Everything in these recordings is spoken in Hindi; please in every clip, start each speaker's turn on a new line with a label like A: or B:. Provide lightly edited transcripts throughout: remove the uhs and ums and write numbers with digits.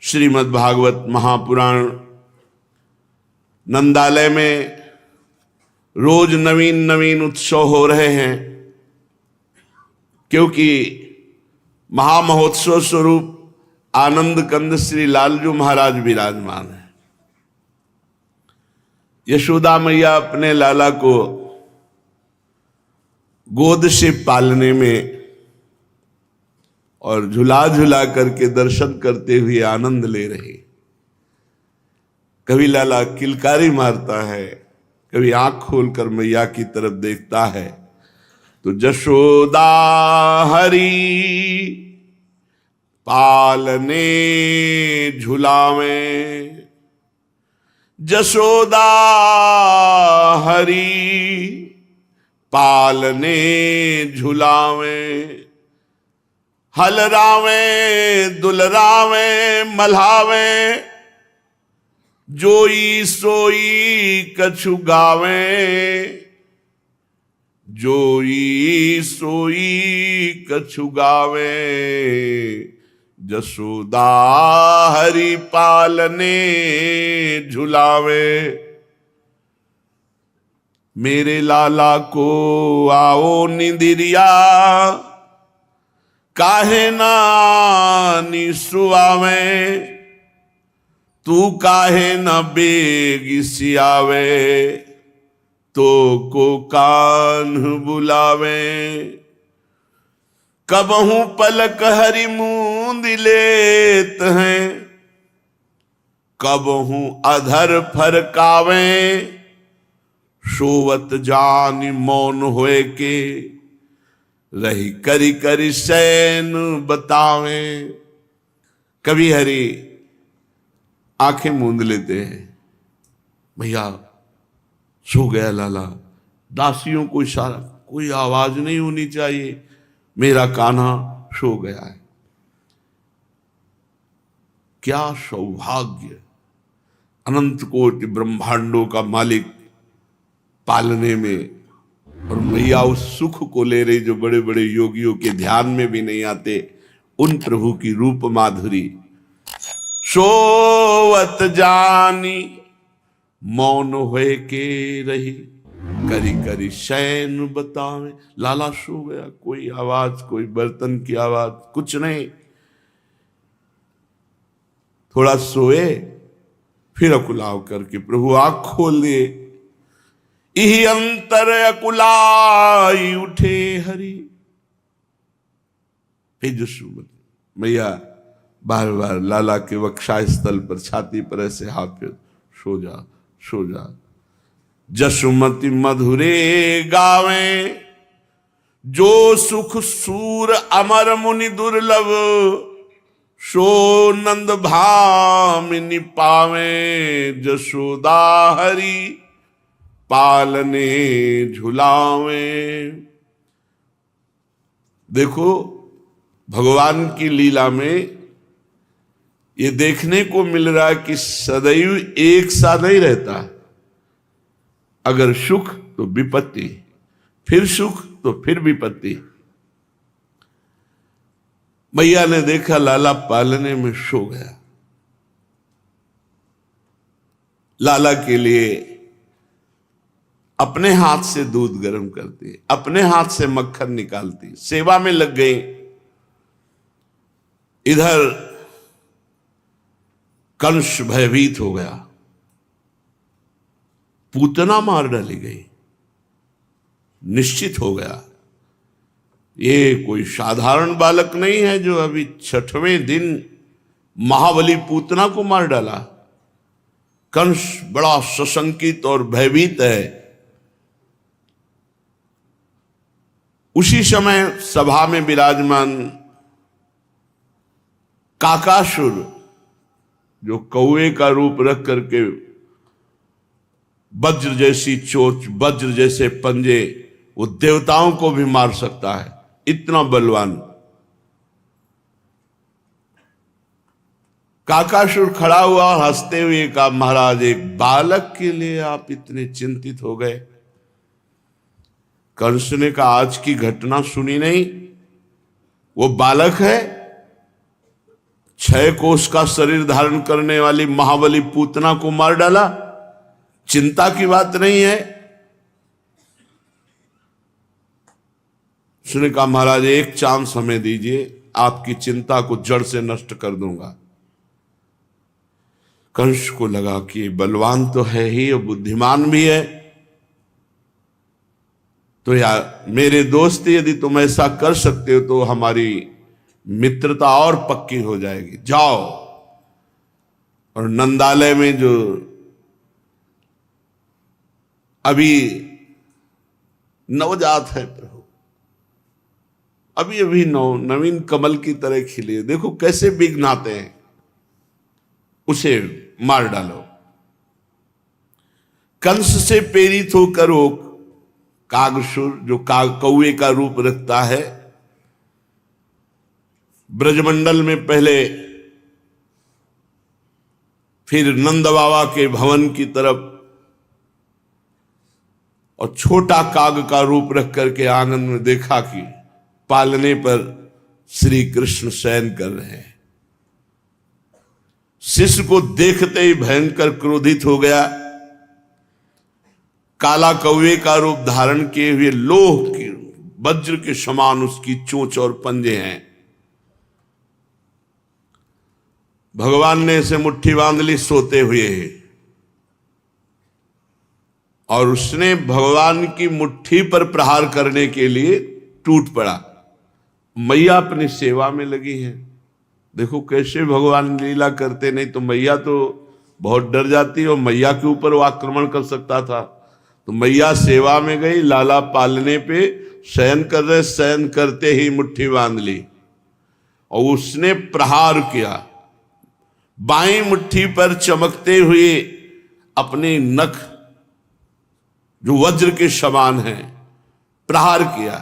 A: श्रीमद् भागवत महापुराण नंदालय में रोज नवीन नवीन उत्सव हो रहे हैं, क्योंकि महामहोत्सव स्वरूप आनंद कंद श्री लालजू महाराज विराजमान है। यशोदा मैया अपने लाला को गोद से पालने में और झुला झुला करके दर्शन करते हुए आनंद ले रहे। कभी लाला किलकारी मारता है, कभी आंख खोलकर मैया की तरफ देखता है तो जशोदा हरी पालने झुलावे, जशोदा हरी पालने झुलावे, हलरावे दुलरावे मल्हावे, जोई सोई कछु गावे, जोई सोई कछु गावे, जसोदा हरि पालने झुलावे। मेरे लाला को आओ निंदिरिया, काहे ना निसुआवे, तू काहे न बेगी सियावे, तो को कान बुलावे। कबहू पलक हरि मूंद लेत हैं, कबहू अधर फरकावे, सोवत जान मौन होए के, रही करी करी सैन बतावे। कभी हरि आंखें मूंद लेते हैं, भैया सो गया लाला, दासियों को इशारा, कोई आवाज नहीं होनी चाहिए, मेरा कान्हा सो गया है। क्या सौभाग्य! अनंत कोटि ब्रह्मांडों का मालिक पालने में, और मैया उस सुख को ले रही जो बड़े बड़े योगियों के ध्यान में भी नहीं आते, उन प्रभु की रूप माधुरी। सोवत जानी मौन होए के रही, करी करी शैन बतावे। लाला सो गया, कोई आवाज, कोई बर्तन की आवाज, कुछ नहीं। थोड़ा सोए, फिर अकुलाव करके प्रभु आंख खोल दिए। इही अंतर अकुलाई उठे हरि। फिर जसुमती मैया बार बार लाला के वक्षा स्थल पर, छाती पर ऐसे हाथ पे, सो जा सो जा। जसुमती मधुरे गावे, जो सुख सूर अमर मुनि दुर्लभ, सो नंद भामिनी पावे, जसोदा हरि पालने झुलावे। देखो भगवान की लीला में ये देखने को मिल रहा है कि सदैव एक सा नहीं रहता। अगर सुख तो विपत्ति, फिर सुख तो फिर विपत्ति। मैया ने देखा लाला पालने में सो गया, लाला के लिए अपने हाथ से दूध गर्म करती, अपने हाथ से मक्खन निकालती, सेवा में लग गई। इधर कंस भयभीत हो गया, पूतना मार डाली गई, निश्चित हो गया ये कोई साधारण बालक नहीं है जो अभी 6वें दिन महाबली पूतना को मार डाला। कंस बड़ा सशंकित और भयभीत है। उसी समय सभा में विराजमान काकासुर, जो कौए का रूप रख करके वज्र जैसी चोंच, वज्र जैसे पंजे, वो देवताओं को भी मार सकता है, इतना बलवान। काकासुर खड़ा हुआ, हंसते हुए कहा, महाराज एक बालक के लिए आप इतने चिंतित हो गए। कंस ने कहा, आज की घटना सुनी नहीं? वो बालक है, 6 कोष का शरीर धारण करने वाली महाबली पूतना को मार डाला, चिंता की बात नहीं है। उसने कहा महाराज एक चांस हमें दीजिए, आपकी चिंता को जड़ से नष्ट कर दूंगा। कंस को लगा कि बलवान तो है ही और बुद्धिमान भी है, तो यार मेरे दोस्त यदि तुम ऐसा कर सकते हो तो हमारी मित्रता और पक्की हो जाएगी, जाओ। और नंदालय में जो अभी नवजात है प्रभु, अभी अभी नवीन कमल की तरह खिले, देखो कैसे विघ्न आते हैं, उसे मार डालो। कंस से प्रेरित होकर वो कागसुर जो कौवे का रूप रखता है, ब्रजमंडल में पहले, फिर नंद बाबा के भवन की तरफ, और छोटा काग का रूप रख करके आंगन में देखा कि पालने पर श्री कृष्ण शयन कर रहे हैं। शिष्य को देखते ही भयंकर क्रोधित हो गया, काला कौवे का रूप धारण किए हुए लोह की वज्र के समान उसकी चोंच और पंजे हैं। भगवान ने इसे मुट्ठी बांध ली सोते हुए, और उसने भगवान की मुट्ठी पर प्रहार करने के लिए टूट पड़ा। मैया अपनी सेवा में लगी है, देखो कैसे भगवान लीला करते, नहीं तो मैया तो बहुत डर जाती और मैया के ऊपर वो आक्रमण कर सकता था। तो मैया सेवा में गई, लाला पालने पे शयन कर रहे, शयन करते ही मुट्ठी बांध ली और उसने प्रहार किया। बाईं मुट्ठी पर चमकते हुए अपने नख जो वज्र के समान है प्रहार किया।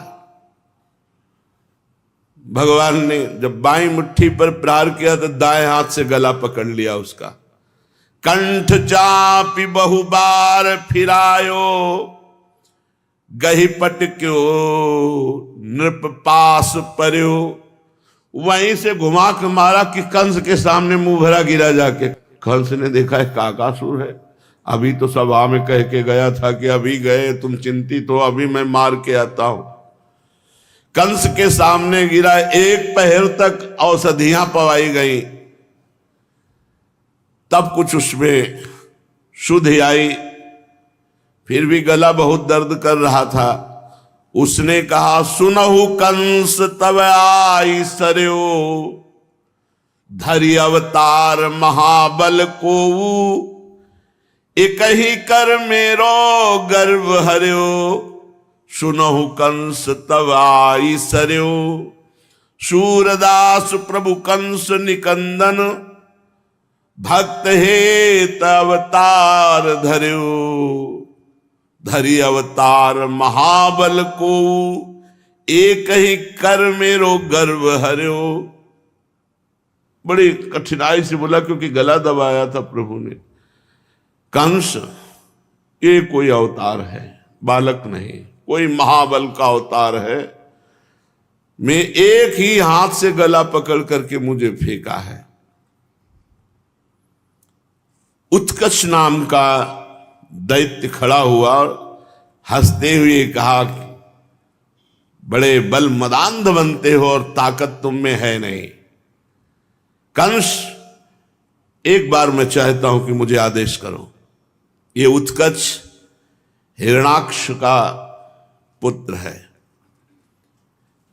A: भगवान ने जब बाईं मुट्ठी पर प्रहार किया तो दाएं हाथ से गला पकड़ लिया उसका। कंठ चापी बहुबार फिरायो, गही पटक्यो नृप पास पर्यो। वहीं से घुमा के मारा कि कंस के सामने मुंह भरा गिरा जाके। कंस ने देखा है काकासुर है, अभी तो सभा में कह के गया था कि अभी गए तुम चिंतित हो, अभी मैं मार के आता हूं। कंस के सामने गिरा, एक पहर तक औषधियां पवाई गई, तब कुछ उसमें शुद्धि आई, फिर भी गला बहुत दर्द कर रहा था। उसने कहा सुनहु कंस तब आई सरयो, धरि अवतार महाबल को, एक ही कर मेरो गर्व हर्यो। सुनहु कंस तब आई सरयो, सूरदास प्रभु कंस निकंदन, भक्त हे अवतार धर्यो। धरि अवतार महाबल को, एक ही कर मेरो गर्व हर्यो। बड़ी कठिनाई से बोला क्योंकि गला दबाया था प्रभु ने। कंस ये कोई अवतार है, बालक नहीं, कोई महाबल का अवतार है। मैं एक ही हाथ से गला पकड़ करके मुझे फेंका है। उत्कच नाम का दैत्य खड़ा हुआ और हंसते हुए कहा बड़े बल मदांध बनते हो और ताकत तुम में है नहीं। कंस एक बार मैं चाहता हूं कि मुझे आदेश करो। ये उत्कच हिरणाक्ष का पुत्र है।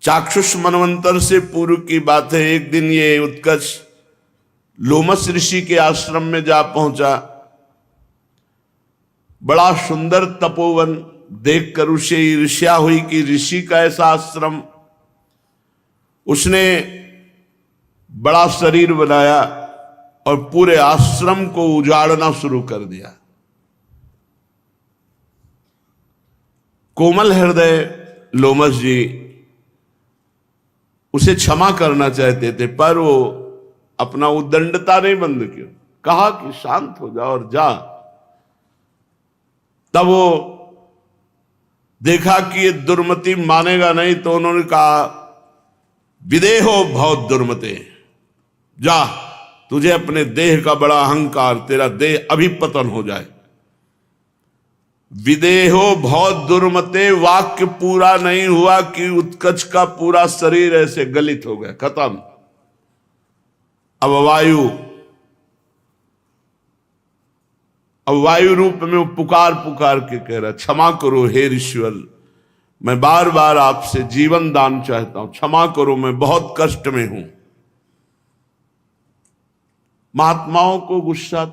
A: चाक्षुष मनवंतर से पूर्व की बात है। एक दिन ये उत्कच लोमस ऋषि के आश्रम में जा पहुंचा। बड़ा सुंदर तपोवन देखकर उसे ईर्ष्या हुई कि ऋषि का ऐसा आश्रम। उसने बड़ा शरीर बनाया और पूरे आश्रम को उजाड़ना शुरू कर दिया। कोमल हृदय लोमस जी उसे क्षमा करना चाहते थे, पर वो अपना उद्दंडता नहीं बंद किया। कहा कि शांत हो जा और जा। तब वो देखा कि ये दुर्मति मानेगा नहीं, तो उन्होंने कहा विदेहो बहुत दुर्मते, जा तुझे अपने देह का बड़ा अहंकार, तेरा देह अभी पतन हो जाए। विदेहो बहुत दुर्मते, वाक्य पूरा नहीं हुआ कि उत्कच का पूरा शरीर ऐसे गलित हो गया, खत्म। अब वायु रूप में वो पुकार पुकार के कह रहा, क्षमा करो हे ईश्वर, मैं बार बार आपसे जीवन दान चाहता हूं, क्षमा करो, मैं बहुत कष्ट में हूं। महात्माओं को गुस्सा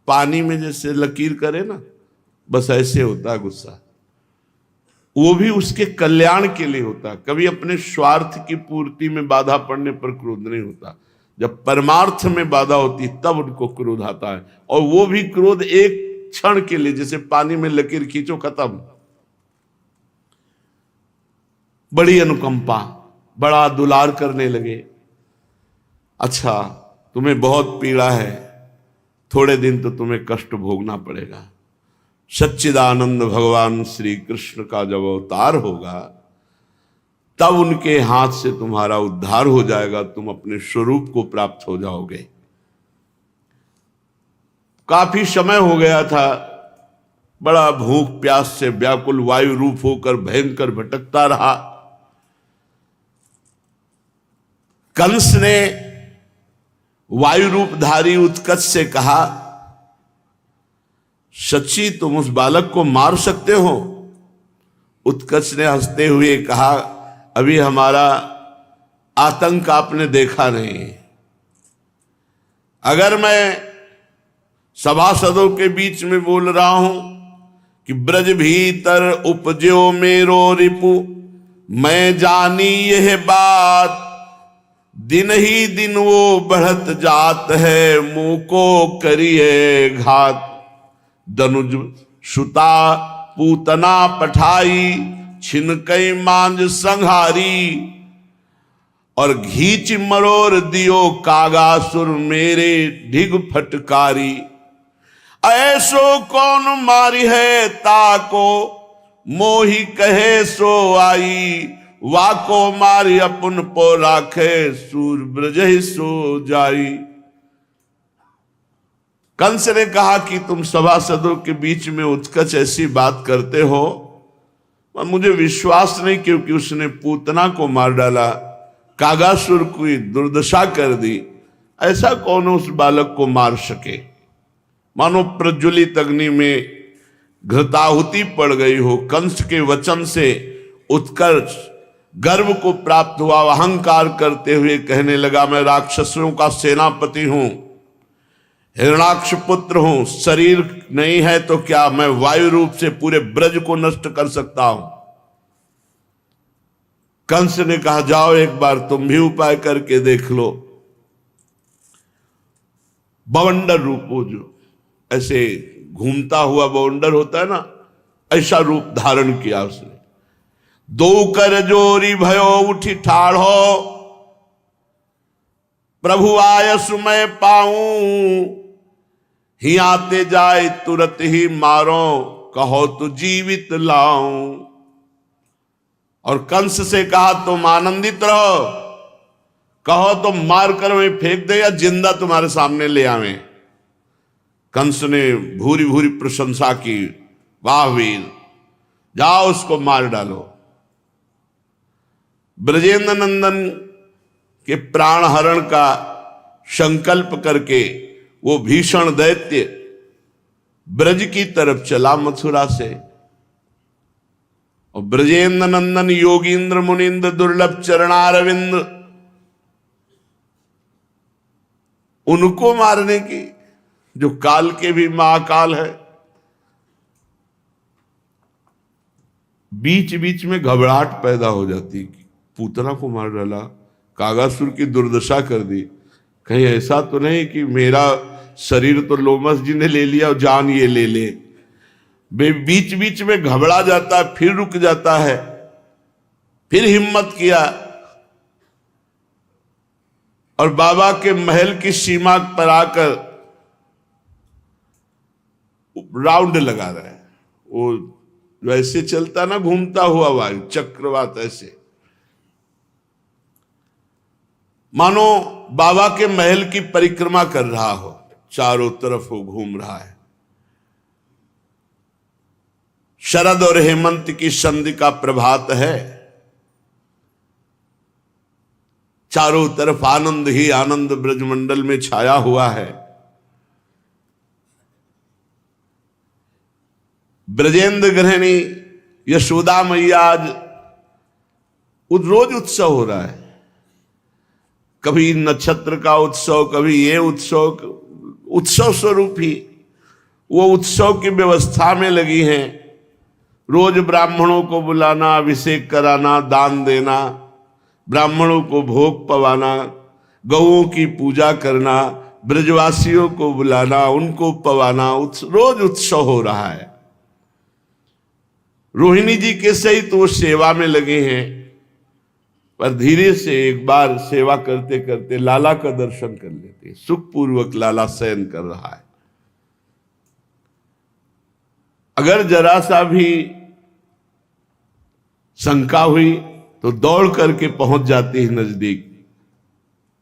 A: पानी में जैसे लकीर करे ना, बस ऐसे होता है गुस्सा। वो भी उसके कल्याण के लिए होता है, कभी अपने स्वार्थ की पूर्ति में बाधा पड़ने पर क्रोध नहीं होता। जब परमार्थ में बाधा होती तब उनको क्रोध आता है, और वो भी क्रोध एक क्षण के लिए, जैसे पानी में लकीर खींचो खत्म। बड़ी अनुकंपा, बड़ा दुलार करने लगे। अच्छा, तुम्हें बहुत पीड़ा है, थोड़े दिन तो तुम्हें कष्ट भोगना पड़ेगा। सच्चिदानंद भगवान श्री कृष्ण का जब अवतार होगा तब उनके हाथ से तुम्हारा उद्धार हो जाएगा, तुम अपने स्वरूप को प्राप्त हो जाओगे। काफी समय हो गया था, बड़ा भूख प्यास से व्याकुल वायु रूप होकर भयंकर भटकता रहा। कंस ने वायु रूपधारी उत्कच से कहा, सच्ची तुम उस बालक को मार सकते हो? उत्कच ने हंसते हुए कहा, अभी हमारा आतंक आपने देखा नहीं। अगर मैं सभासदों के बीच में बोल रहा हूं कि ब्रज भीतर उपजो मेरो रिपु, मैं जानी यह बात, दिन ही दिन वो बढ़त जात है, मुंह को करिए घात। दनुज सुता पूतना पठाई, छिनकई मांझ संहारी, और घीच मरोर दियो कागासुर मेरे ढिग फटकारी। ऐसो कौन मारी है ताको, मोही कहे सो आई, वाको मारी अपन पो राखे, सूर ब्रज सो जाई। कंस ने कहा कि तुम सभासदों के बीच में उत्कच ऐसी बात करते हो, मुझे विश्वास नहीं, क्योंकि उसने पूतना को मार डाला, कागासुर की दुर्दशा कर दी। ऐसा कौन उस बालक को मार सके? मानो प्रज्वलित अग्नि में घृताहुति पड़ गई हो। कंस के वचन से उत्कर्ष गर्व को प्राप्त हुआ, अहंकार करते हुए कहने लगा, मैं राक्षसों का सेनापति हूं, हिरणाक्ष पुत्र हूं, शरीर नहीं है तो क्या मैं वायु रूप से पूरे ब्रज को नष्ट कर सकता हूं? कंस ने कहा, जाओ एक बार तुम भी उपाय करके देख लो। बवंडर रूप, वो जो ऐसे घूमता हुआ बवंडर होता है ना, ऐसा रूप धारण किया उसने। दो कर जोरी भयो उठी ठाढ़ो, प्रभु आयस मैं पाऊं, ही आते जाए तुरंत ही मारो, कहो तो जीवित लाऊं। और कंस से कहा, तुम आनंदित रहो, कहो तो मार कर मैं फेंक दे या जिंदा तुम्हारे सामने ले आवे। कंस ने भूरी भूरी प्रशंसा की, वाह वीर, जाओ उसको मार डालो। ब्रजेंद्र नंदन के प्राण हरण का संकल्प करके वो भीषण दैत्य ब्रज की तरफ चला मथुरा से। और ब्रजेंद्र नंदन योगींद्र मुनिंद्र दुर्लभ चरणारविंद, उनको मारने की, जो काल के भी महाकाल है। बीच बीच में घबराहट पैदा हो जाती, पूतना को मार डाला, कागासुर की दुर्दशा कर दी, कहीं ऐसा तो नहीं कि मेरा शरीर तो लोमस जी ने ले लिया और जान ये ले ले। बीच बीच में घबरा जाता है, फिर रुक जाता है, फिर हिम्मत किया और बाबा के महल की सीमा पर आकर राउंड लगा रहा है। वो वैसे चलता ना, घूमता हुआ वायु चक्रवात, ऐसे मानो बाबा के महल की परिक्रमा कर रहा हो, चारों तरफ वो घूम रहा है। शरद और हेमंत की संधि का प्रभात है, चारों तरफ आनंद ही आनंद ब्रजमंडल में छाया हुआ है। ब्रजेंद्र गृहिणी यशोदा मैया आज रोज उत्सव हो रहा है, कभी नक्षत्र का उत्सव, कभी ये उत्सव, उत्सव स्वरूप ही वो उत्सव की व्यवस्था में लगी हैं। रोज ब्राह्मणों को बुलाना, अभिषेक कराना, दान देना, ब्राह्मणों को भोग पवाना, गौओं की पूजा करना, ब्रजवासियों को बुलाना, उनको पवाना, रोज उत्सव हो रहा है। रोहिणी जी के सहित वो सेवा में लगे हैं, पर धीरे से एक बार सेवा करते करते लाला का दर्शन कर लेते हैं। सुखपूर्वक लाला शयन कर रहा है। अगर जरा सा भी शंका हुई तो दौड़ करके पहुंच जाती है नजदीक,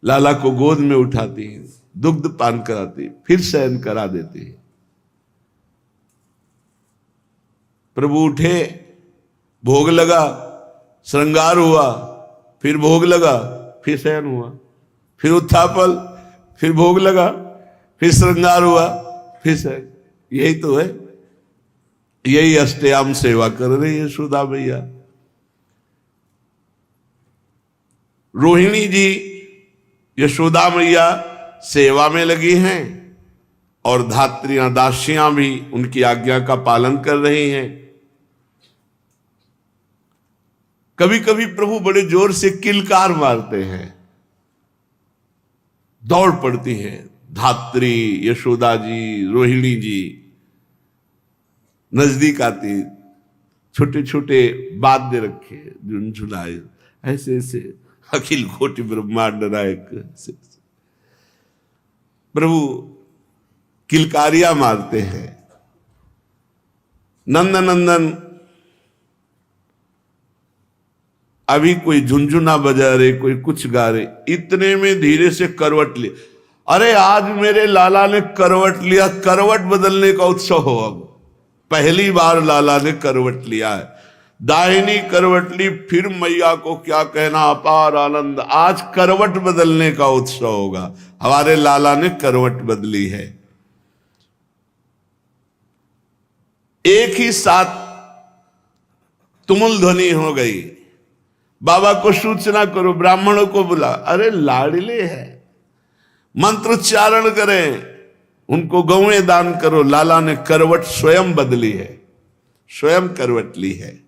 A: लाला को गोद में उठाती है, दुग्ध पान कराती, फिर शयन करा देती है। प्रभु उठे, भोग लगा, श्रृंगार हुआ, फिर भोग लगा, फिर शयन हुआ, फिर उत्थापन, फिर भोग लगा, फिर श्रृंगार हुआ, फिर शयन। यही तो है, यही अष्टयाम सेवा कर रही है यशोदा मैया। रोहिणी जी यशोदा मैया सेवा में लगी हैं और धात्रियां दासियां भी उनकी आज्ञा का पालन कर रही हैं। कभी कभी प्रभु बड़े जोर से किलकार मारते हैं, दौड़ पड़ती है धात्री, यशोदा जी, रोहिणी जी नजदीक आती, छोटे छोटे वाद्य रखे, झुनझुनाए, ऐसे ऐसे अखिल कोटि ब्रह्मांड नायक प्रभु किलकारियां मारते हैं। नंद नंदन अभी कोई झुनझुना बजा रहे, कोई कुछ गा रहे, इतने में धीरे से करवट ले। अरे आज मेरे लाला ने करवट लिया, करवट बदलने का उत्सव हो। अब पहली बार लाला ने करवट लिया है, दाहिनी करवट ली, फिर मैया को क्या कहना, अपार आनंद। आज करवट बदलने का उत्सव होगा, हमारे लाला ने करवट बदली है। एक ही साथ तुमुल ध्वनि हो गई, बाबा को सूचना करो, ब्राह्मणों को बुला। अरे लाडले है, मंत्रोच्चारण करें, उनको गौएं दान करो। लाला ने करवट स्वयं बदली है, स्वयं करवट ली है।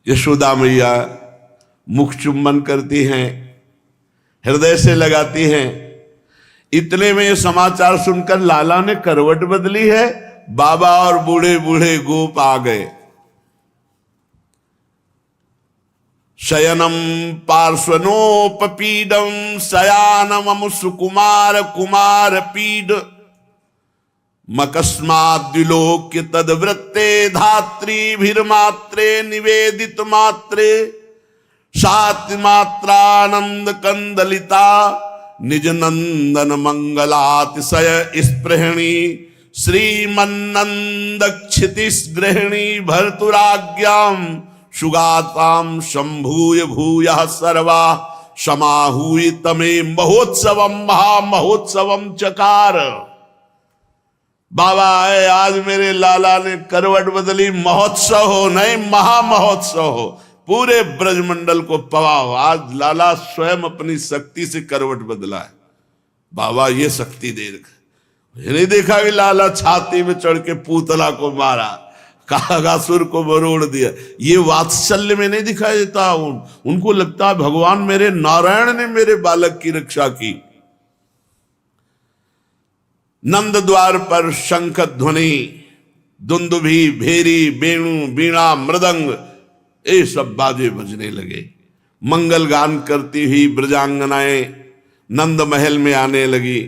A: यशोदा मैया मुख चुम्बन करती हैं, हृदय से लगाती हैं। इतने में ये समाचार सुनकर लाला ने करवट बदली है, बाबा और बूढ़े बूढ़े गोप आ गए। शयनम पार्श्वनोपपीडम शयानम सुकुमार कुमार पीड मकस्माद्विलोक्य तद्वृत्ते धात्रीभिर्मात्रे निवेदित मात्रे साति मात्रानंद कंदलिता निज नंदन मंगलातिशय स्पृहणी श्रीमन्नंद क्षितिस गृहिणी भर्तुराज्ञाम सुगाताम शंभूय भूयः सर्वा समाहूय तमे महोत्सवम महामहोत्सवम चकार। बाबा आए, आज मेरे लाला ने करवट बदली, महोत्सव हो, नहीं महामहोत्सव हो, पूरे ब्रजमंडल को पवाओ। आज लाला स्वयं अपनी शक्ति से करवट बदला है। बाबा ये शक्ति दे रखा, नहीं देखा कि लाला छाती में चढ़ के पूतला को मारा, कागासुर को मरोड़ दिया। ये वात्सल्य में नहीं दिखाई देता। उनको लगता है भगवान मेरे नारायण ने मेरे बालक की रक्षा की। नंद द्वार पर शंख ध्वनि, दुंदुभी, भेरी, वेणु, वीणा, मृदंग, ये सब बाजे बजने लगे। मंगल गान करती हुई ब्रजांगनाएं नंद महल में आने लगी।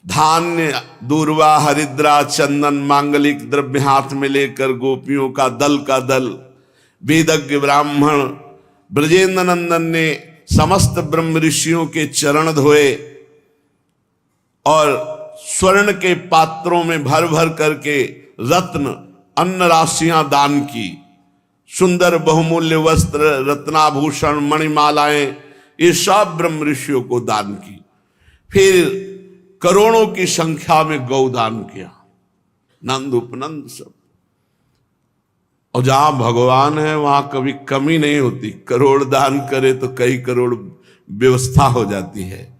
A: धान्य, दूर्वा, हरिद्रा, चंदन, मांगलिक द्रव्य हाथ में लेकर गोपियों का दल वेदज्ञ ब्राह्मण ब्रजेंद्र नंदन ने समस्त ब्रह्म ऋषियों के चरण धोए और स्वर्ण के पात्रों में भर भर करके रत्न अन्न राशियां दान की, सुंदर बहुमूल्य वस्त्र, रत्नाभूषण, मणिमालाएं, ये सब ब्रह्म ऋषियों को दान की। फिर करोड़ों की संख्या में गौ दान किया, नंद उपनंद सब। और जहां भगवान है वहां कभी कमी नहीं होती, करोड़ दान करे तो कई करोड़ व्यवस्था हो जाती है।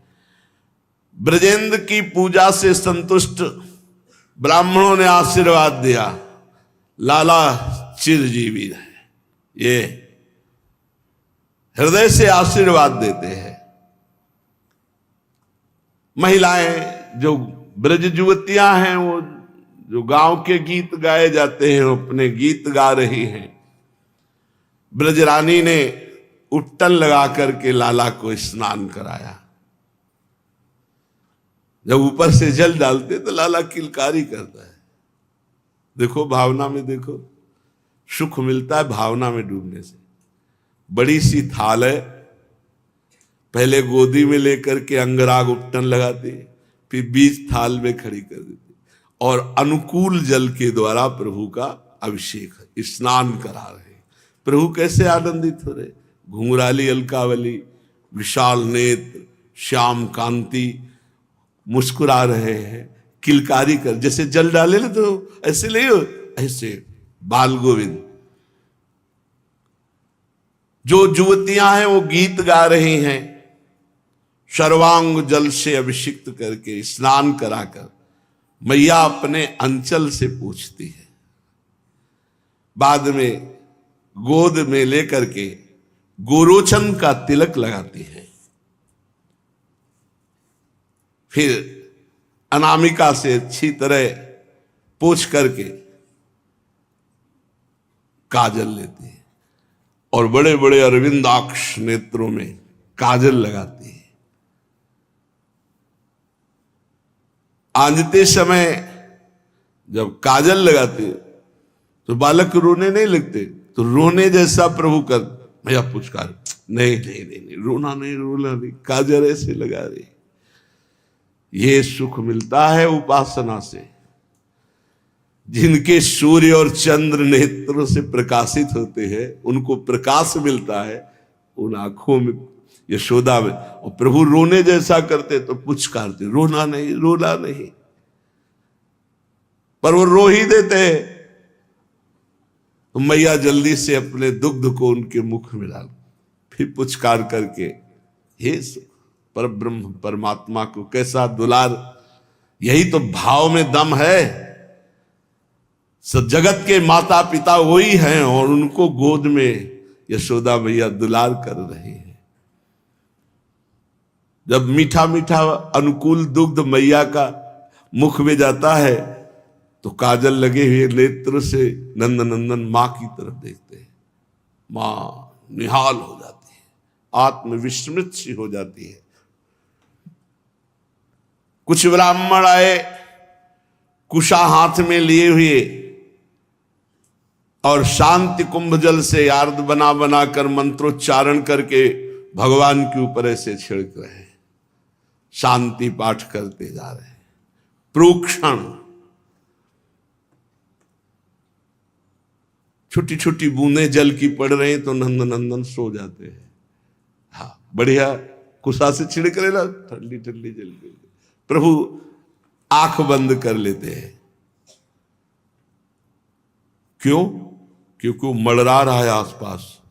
A: ब्रजेंद्र की पूजा से संतुष्ट ब्राह्मणों ने आशीर्वाद दिया, लाला चिरजीवी है। ये हृदय से आशीर्वाद देते हैं। महिलाएं जो ब्रज युवतियां हैं, वो जो गांव के गीत गाए जाते हैं अपने गीत गा रही हैं। ब्रजरानी ने उपटन लगा करके लाला को स्नान कराया। जब ऊपर से जल डालते तो लाला किलकारी करता है। देखो भावना में, देखो सुख मिलता है भावना में डूबने से। बड़ी सी थाल है, पहले गोदी में लेकर के अंगराग उपटन लगाती, फिर बीच थाल में खड़ी कर देती और अनुकूल जल के द्वारा प्रभु का अभिषेक, स्नान करा रहे। प्रभु कैसे आनंदित हो रहे, घुंघराली अलकावली, विशाल नेत्र, श्याम कांति, मुस्कुरा रहे हैं, किलकारी कर, जैसे जल डाले ना तो ऐसे नहीं हो, ऐसे बाल गोविंद। जो युवतियां हैं वो गीत गा रही हैं, सर्वांग जल से अभिषिक्त करके स्नान कराकर मैया अपने अंचल से पूछती है। बाद में गोद में लेकर के गोरोचन का तिलक लगाती है। फिर अनामिका से अच्छी तरह पोंछ करके काजल लेती है और बड़े बड़े अरविंदाक्ष नेत्रों में काजल लगाती है। आंजते समय जब काजल लगाती है तो बालक रोने नहीं लगते, तो रोने जैसा प्रभु कर भैया पुचकार, नहीं नहीं नहीं नहीं, रोना नहीं, रोना नहीं, काजल ऐसे लगा रही। ये सुख मिलता है उपासना से। जिनके सूर्य और चंद्र नेत्रों से प्रकाशित होते हैं उनको प्रकाश मिलता है उन आंखों में, यशोदा में। और प्रभु रोने जैसा करते तो पुचकारते, रोना नहीं, रोना नहीं, पर वो रो ही देते हैं। तो मैया जल्दी से अपने दुग्ध को उनके मुख में डाल, फिर पुचकार करके, हे पर ब्रह्म परमात्मा को कैसा दुलार। यही तो भाव में दम है। सब जगत के माता पिता वही हैं और उनको गोद में यशोदा मैया दुलार कर रही है। जब मीठा मीठा अनुकूल दुग्ध मैया का मुख में जाता है तो काजल लगे हुए नेत्र से नंद नंदन मां की तरफ देखते हैं। मां निहाल हो जाती है, आत्मविस्मृत सी हो जाती है। कुछ ब्राह्मण आए कुशा हाथ में लिए हुए और शांति कुंभ जल से आर्द बना बना कर मंत्रोच्चारण करके भगवान के ऊपर ऐसे छिड़क रहे हैं, शांति पाठ करते जा रहे हैं। प्रोक्षण छोटी छोटी बूंदें जल की पड़ रही हैं तो नंद नंदन सो जाते हैं। हाँ बढ़िया, कुशा से छिड़क लेना, ठंडी ठंडी जल के प्रभु आंख बंद कर लेते हैं। क्यों? क्योंकि वो मड़रा रहा है आसपास,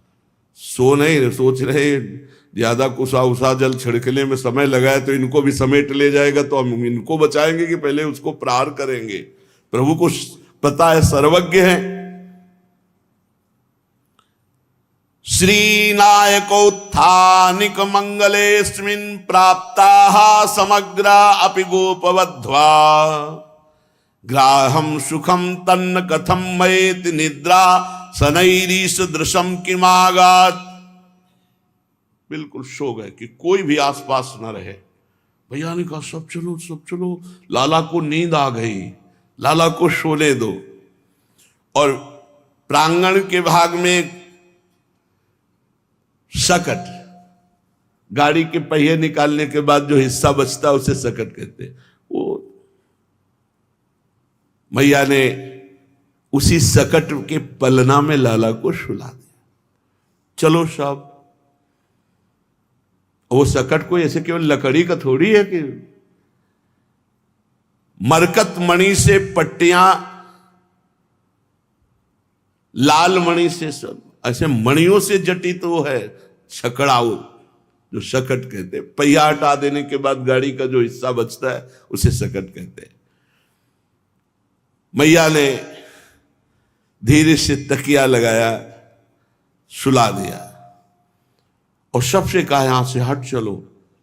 A: सो नहीं, सोच रहे ज्यादा कुशा उषा जल छिड़कने में समय लगा है तो इनको भी समेट ले जाएगा, तो हम इनको बचाएंगे कि पहले उसको प्रहार करेंगे। प्रभु को पता है, सर्वज्ञ है। श्रीनायकोत्थानिक मंगलेस्मिन् प्राप्ताः समग्रा अपि गोपवध्वा ग्राहम सुखम तन्न कथम मयेति निद्रा सनैरीश दृशम किमागात। बिल्कुल सो गए कि कोई भी आसपास न रहे। भैया ने कहा सब चलो सब चलो, लाला को नींद आ गई, लाला को सोने दो। और प्रांगण के भाग में शकट गाड़ी के पहिए निकालने के बाद जो हिस्सा बचता है उसे सकट कहते हैं। वो मैया ने उसी सकट के पलना में लाला को सुला दिया। चलो साहब, वो सकट कोई ऐसे केवल लकड़ी का थोड़ी है कि मरकत मणि से पट्टियां, लाल मणि से, सब ऐसे मणियों से जटित वो है छकड़ाऊ, जो सकट कहते हैं। पहिया हटा देने के बाद गाड़ी का जो हिस्सा बचता है उसे सकट कहते हैं। मैया ने धीरे से तकिया लगाया, सुला दिया और सबसे कहा यहां से हट चलो,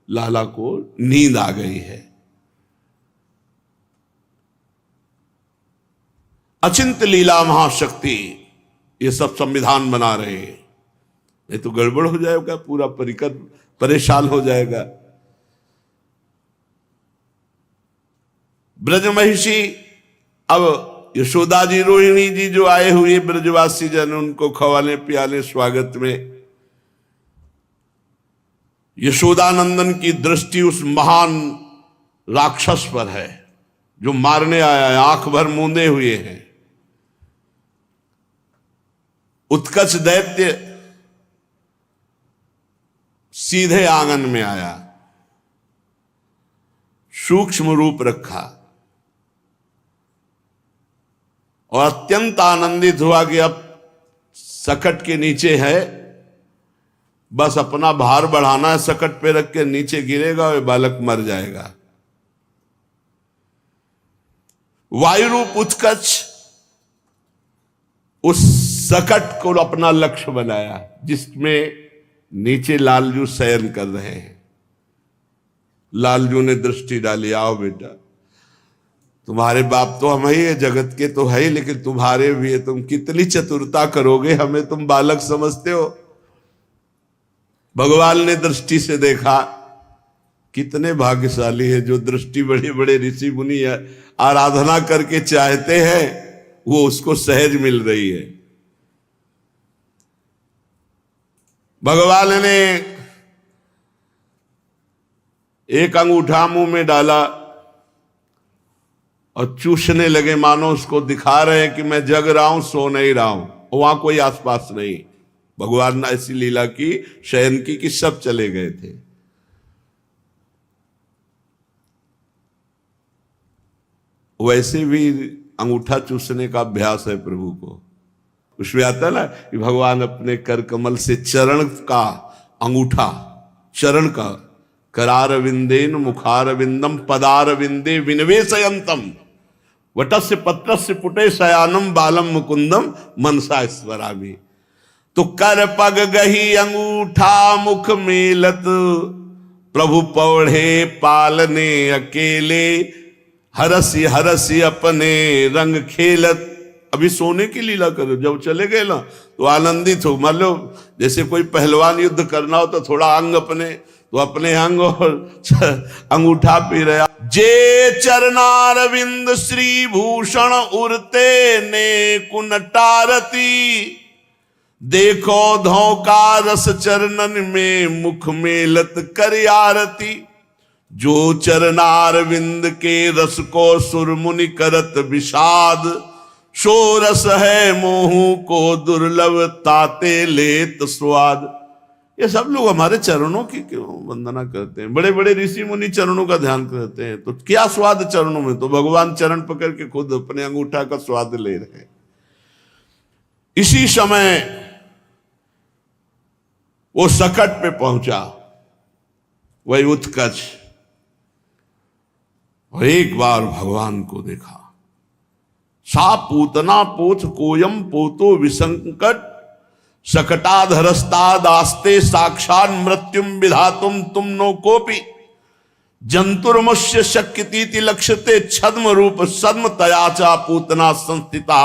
A: लाला को नींद आ गई है। अचिंत लीला महाशक्ति ये सब संविधान बना रहे हैं, नहीं तो गड़बड़ हो जाएगा, पूरा परिकर परेशान हो जाएगा। ब्रज महिषी, अब यशोदा जी, रोहिणी जी जो आए हुए ब्रजवासी जन, उनको खवाने पियाने स्वागत में यशोदानंदन की दृष्टि उस महान राक्षस पर है जो मारने आया है, आंख भर मूंदे हुए हैं। उत्कच दैत्य सीधे आंगन में आया, सूक्ष्म रूप रखा और अत्यंत आनंदित हुआ कि अब सकट के नीचे है, बस अपना भार बढ़ाना है, सकट पे रख के नीचे गिरेगा और बालक मर जाएगा। वायु रूप उत्कच उस सकट को अपना लक्ष्य बनाया जिसमें नीचे लालजू शयन कर रहे हैं। लालजू ने दृष्टि डाली, आओ बेटा, तुम्हारे बाप तो हम ही है, जगत के तो है ही, लेकिन तुम्हारे भी है, तुम कितनी चतुरता करोगे, हमें तुम बालक समझते हो। भगवान ने दृष्टि से देखा, कितने भाग्यशाली है जो दृष्टि बड़े बड़े ऋषि मुनि आराधना करके चाहते हैं, वो उसको सहज मिल रही है। भगवान ने एक अंगूठा मुंह में डाला और चूसने लगे, मानो उसको दिखा रहे हैं कि मैं जग रहा हूं, सो नहीं रहा हूं। वहां कोई आसपास नहीं। भगवान ने ऐसी लीला की, शयन की, कि सब चले गए थे। वैसे भी अंगूठा चूसने का अभ्यास है प्रभु को। उसमें आता है ना कि भगवान अपने कर कमल से चरण का अंगूठा, चरण का, करार विंदेन मुखार विंदम पदार विंदे विनवेशयंतम वटस्य पत्रस्य पुटे शयानम बालम मुकुंदम मनसा स्वरामी। तो कर पग गही अंगूठा मुख मेलत, प्रभु पौढ़े पालने अकेले, हरसी हरसी अपने रंग खेलत। अभी सोने की लीला करो, जब चले गए ना तो आनंदित हो। मान लो जैसे कोई पहलवान युद्ध करना हो तो थोड़ा अंग अपने, तो अपने अंग और अंगूठा पी रहा। जे चरनारविंद श्री भूषण उरते ने कुनटारती, देखो धोखा रस चरणन में मुख मेलत कर आरती। जो चरनारविंद के रस को सुरमुनि करत विषाद, सो रस है मोहू को दुर्लभ ताते लेत स्वाद। ये सब लोग हमारे चरणों की क्यों वंदना करते हैं? बड़े बड़े ऋषि मुनि चरणों का ध्यान करते हैं, तो क्या स्वाद चरणों में? तो भगवान चरण पकड़ के खुद अपने अंगूठा का स्वाद ले रहे हैं। इसी समय वो सकट पे पहुंचा वही उत्कच, और एक बार भगवान को देखा। सा पूतना पोथ कोयम पोतो विसंकट, सकटाधरस्तादास्ते साक्षात मृत्युम विधातुम तुम नो कोपि, जंतुर्मस्य शक्यतीति लक्ष्यते छद्म रूप सद्म तयाचा पूतना संस्थिता,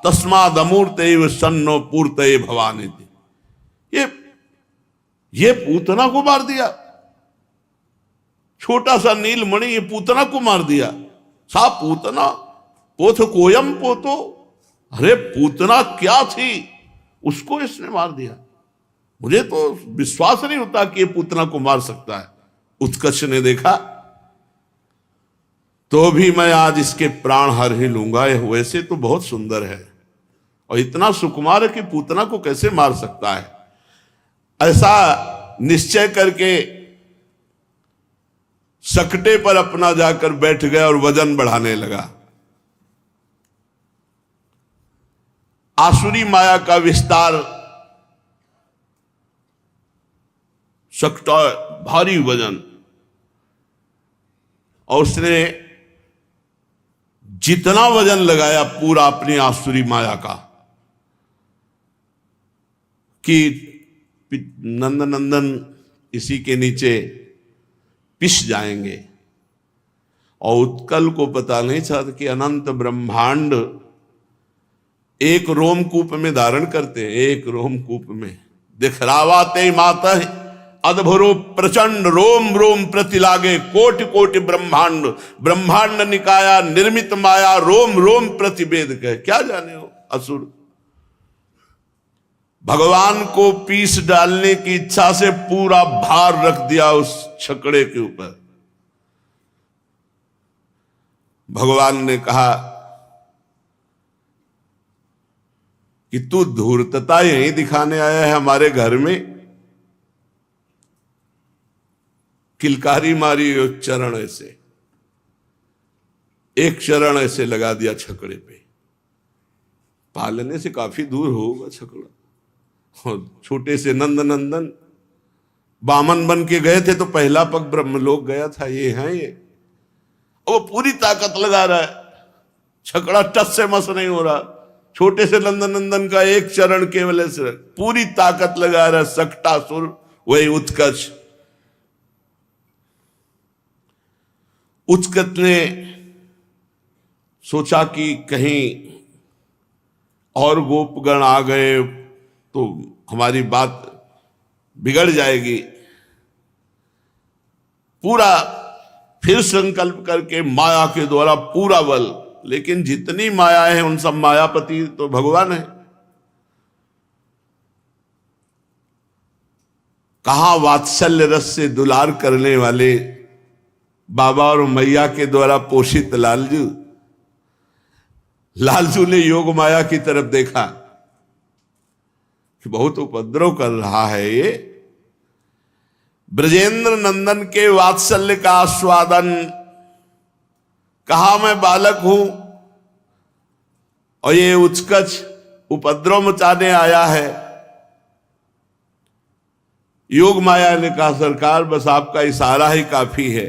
A: तस्मादमूर्तैव सन्नो पूर्तये भवानी। ये पूतना को मार दिया, छोटा सा नीलमणि ये पूतना को मार दिया। सा पूतना पोथ कोयम पोतो, अरे पूतना क्या थी, उसको इसने मार दिया। मुझे तो विश्वास नहीं होता कि ये पूतना को मार सकता है। उत्कर्ष ने देखा, तो भी मैं आज इसके प्राण हर ही लूंगा, यह वैसे तो बहुत सुंदर है और इतना सुकुमार है कि पूतना को कैसे मार सकता है। ऐसा निश्चय करके सकटे पर अपना जाकर बैठ गया और वजन बढ़ाने लगा। आसुरी माया का विस्तार, सकटा भारी वजन, और उसने जितना वजन लगाया पूरा अपनी आसुरी माया का कि नंद नंदन इसी के नीचे पिस जाएंगे। और उत्कल को पता नहीं था कि अनंत ब्रह्मांड एक रोमकूप में धारण करते हैं, एक रोमकूप में दिखरावाते माता अद्भुरो प्रचंड, रोम रोम प्रति लागे कोटि कोटि ब्रह्मांड, ब्रह्मांड निकाया निर्मित माया, रोम रोम प्रतिवेद कहे। क्या जाने हो असुर, भगवान को पीस डालने की इच्छा से पूरा भार रख दिया उस छकड़े के ऊपर। भगवान ने कहा कि तू धूर्तता यहीं दिखाने आया है हमारे घर में। किलकारी मारी उस चरण ऐसे, एक चरण ऐसे लगा दिया छकड़े पे। पालने से काफी दूर होगा छकड़ा। और छोटे से नंद नंदन बामन बन के गए थे तो पहला पग ब्रह्मलोक गया था। ये है ये, वो पूरी ताकत लगा रहा है, छकड़ा टस से मस नहीं हो रहा। छोटे से नंद नंदन का एक चरण केवल से पूरी ताकत लगा रहा है। सकटासुर वही उत्कर्ष। उत्कट ने सोचा कि कहीं और गोपगण आ गए तो हमारी बात बिगड़ जाएगी। पूरा फिर संकल्प करके माया के द्वारा पूरा बल, लेकिन जितनी माया है उन सब मायापति तो भगवान है। कहां वात्सल्य रस से दुलार करने वाले बाबा और मैया के द्वारा पोषित लालजू। लालजू ने योग माया की तरफ देखा कि बहुत उपद्रव कर रहा है ये। ब्रजेंद्र नंदन के वात्सल्य का आस्वादन, कहा मैं बालक हूं और ये उत्कच उपद्रव मचाने आया है। योग माया ने कहा सरकार बस आपका इशारा ही काफी है।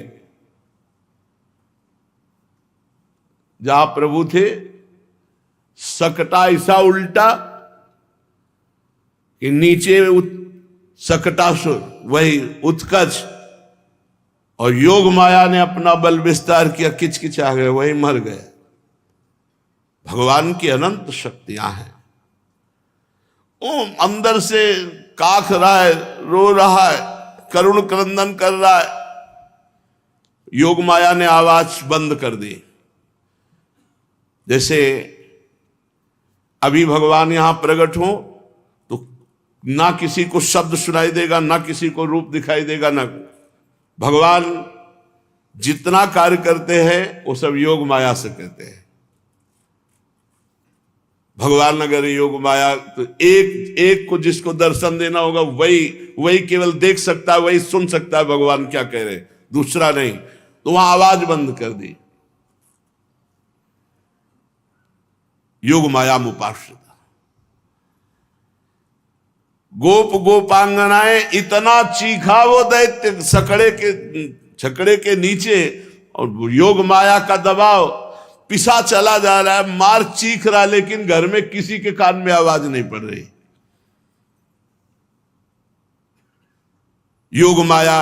A: जहां प्रभु थे सकटा ऐसा उल्टा कि नीचे सकटासुर वही उत्कच, और योग माया ने अपना बल विस्तार किया, किचकिचा गए, वही मर गए। भगवान की अनंत शक्तियां हैं। वो अंदर से काख रहा है, रो रहा है, करुण क्रंदन कर रहा है। योग माया ने आवाज बंद कर दी। जैसे अभी भगवान यहां प्रकट हो तो ना किसी को शब्द सुनाई देगा, ना किसी को रूप दिखाई देगा, ना भगवान जितना कार्य करते हैं वो सब योग माया से कहते हैं। भगवान अगर योग माया तो एक को जिसको दर्शन देना होगा वही केवल देख सकता है, वही सुन सकता है भगवान क्या कह रहे, दूसरा नहीं। तो वहां आवाज बंद कर दी। योग माया मुपाश्रिता। गोप गोपांगनाएं इतना चीखा वो दैत्य छकड़े के नीचे, और योग माया का दबाव, पिसा चला जा रहा है, मार चीख रहा, लेकिन घर में किसी के कान में आवाज नहीं पड़ रही। योग माया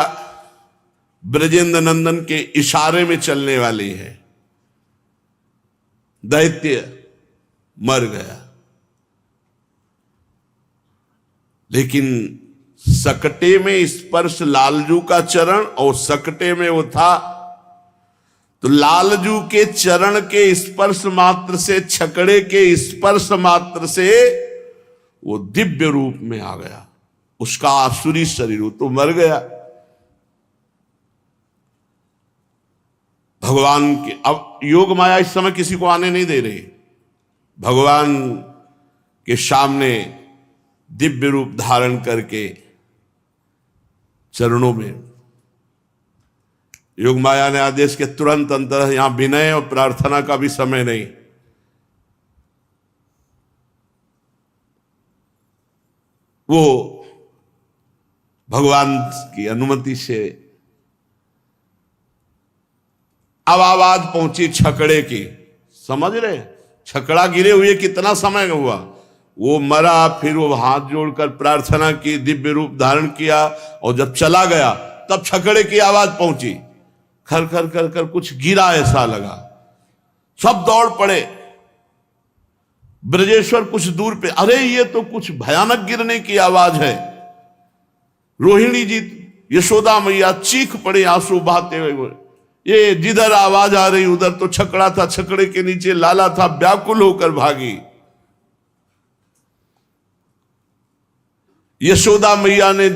A: ब्रजेंद्र नंदन के इशारे में चलने वाली है। दैत्य मर गया, लेकिन सकटे में स्पर्श लालजू का चरण, और सकटे में वो था तो लालजू के चरण के स्पर्श मात्र से, छकड़े के स्पर्श मात्र से वो दिव्य रूप में आ गया। उसका आसुरी शरीर, वो तो मर गया। भगवान के अब योग माया इस समय किसी को आने नहीं दे रही। भगवान के सामने दिव्य रूप धारण करके चरणों में योग माया ने आदेश के तुरंत अंतर, यहां विनय और प्रार्थना का भी समय नहीं। वो भगवान की अनुमति से अब आवाज पहुंची छकड़े की। समझ रहे, छकड़ा गिरे हुए कितना समय हुआ, वो मरा, फिर वो हाथ जोड़कर प्रार्थना की, दिव्य रूप धारण किया, और जब चला गया तब छकड़े की आवाज पहुंची, खर खर कर कर कुछ गिरा ऐसा लगा। सब दौड़ पड़े। ब्रजेश्वर कुछ दूर पे, अरे ये तो कुछ भयानक गिरने की आवाज है। रोहिणी जी, यशोदा मैया चीख पड़े आंसू बहाते हुए, ये जिधर आवाज आ रही उधर तो छकड़ा था, छकड़े के नीचे लाला था, व्याकुल होकर भागी। यशोदा मैया ने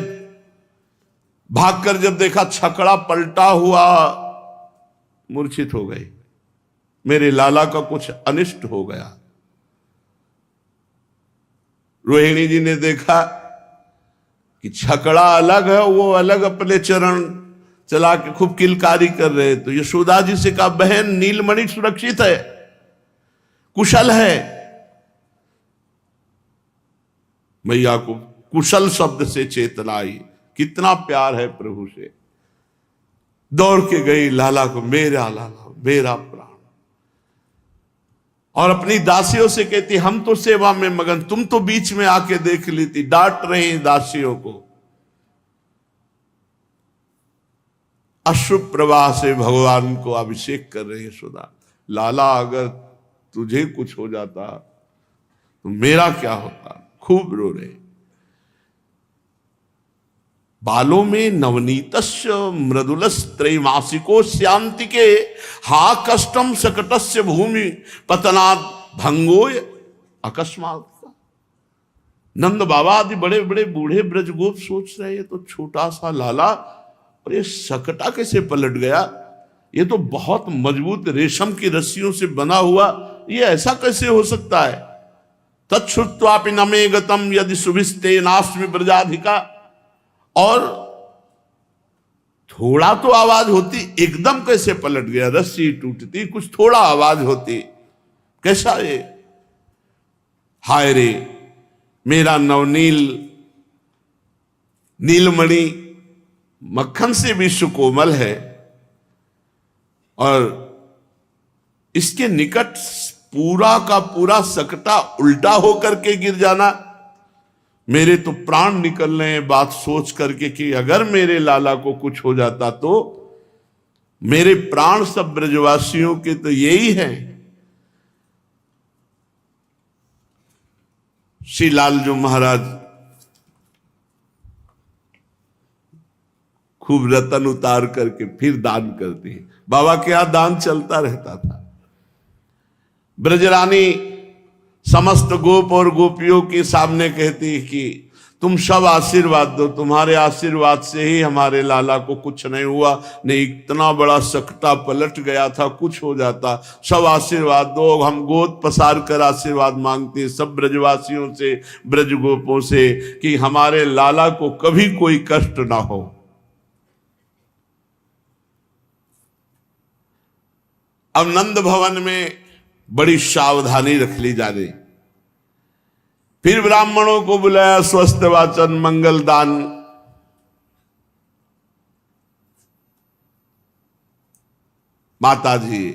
A: भागकर जब देखा छकड़ा पलटा हुआ, मूर्छित हो गई, मेरे लाला का कुछ अनिष्ट हो गया। रोहिणी जी ने देखा कि छकड़ा अलग है, वो अलग अपने चरण चला के खूब किलकारी कर रहे। तो यशोदा जी से कहा, बहन नीलमणि सुरक्षित है, कुशल है। मैया को कुशल शब्द से चेतना आई, कितना प्यार है प्रभु से। दौड़ के गई लाला को, मेरा लाला, मेरा प्राण। और अपनी दासियों से कहती, हम तो सेवा में मगन, तुम तो बीच में आके देख लेती। डांट रही दासियों को। अश्रु प्रवाह से भगवान को अभिषेक कर रही यशोदा। लाला अगर तुझे कुछ हो जाता तो मेरा क्या होता। खूब रो रहे। बालों में नवनीतस्य मृदुलस त्रैमासिको श्यांतिके हा कष्टम सकटस्य भूमि पतनाद भंगोय अकस्मात। नंद बाबा आदि बड़े बड़े बूढ़े ब्रजगोप सोच रहे, ये तो छोटा सा लाला और ये सकटा कैसे पलट गया, ये तो बहुत मजबूत रेशम की रस्सियों से बना हुआ, ये ऐसा कैसे हो सकता है। तच्छ्रुत्वापि न मे गतम यदि सुभिस्ते नास्मि ब्रजाधिका। और थोड़ा तो आवाज होती, एकदम कैसे पलट गया। रस्सी टूटती, कुछ थोड़ा आवाज होती, कैसा ये। हाय रे, मेरा नवनील नीलमणि मक्खन से भी सुकोमल है, और इसके निकट पूरा का पूरा सकटा उल्टा होकर के गिर जाना, मेरे तो प्राण निकल रहे हैं बात सोच करके कि अगर मेरे लाला को कुछ हो जाता तो मेरे प्राण सब ब्रजवासियों के तो यही है। श्री लालजू महाराज खूब रतन उतार करके फिर दान करते हैं। बाबा के यहां दान चलता रहता था। ब्रजरानी समस्त गोप और गोपियों के सामने कहती कि तुम सब आशीर्वाद दो, तुम्हारे आशीर्वाद से ही हमारे लाला को कुछ नहीं हुआ, नहीं इतना बड़ा सकटा पलट गया था, कुछ हो जाता। सब आशीर्वाद दो। हम गोद पसार कर आशीर्वाद मांगते हैं सब ब्रजवासियों से, ब्रजगोपों से, कि हमारे लाला को कभी कोई कष्ट ना हो। अब नंद भवन में बड़ी सावधानी रख ली जा रही। फिर ब्राह्मणों को बुलाया, स्वस्थ वाचन मंगल दान। माता जी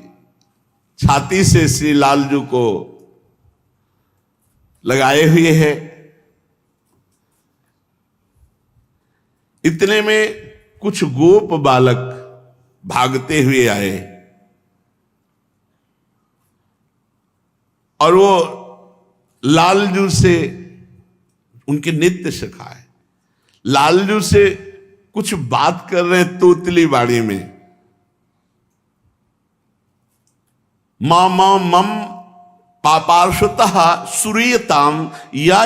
A: छाती से श्री लालजू को लगाए हुए हैं। इतने में कुछ गोप बालक भागते हुए आए और वो लालजू से उनके नित्य सिखाए, लालजू से कुछ बात कर रहे हैं तोतली बाड़ी में। मामा मम पापार्षतः सूर्यताम या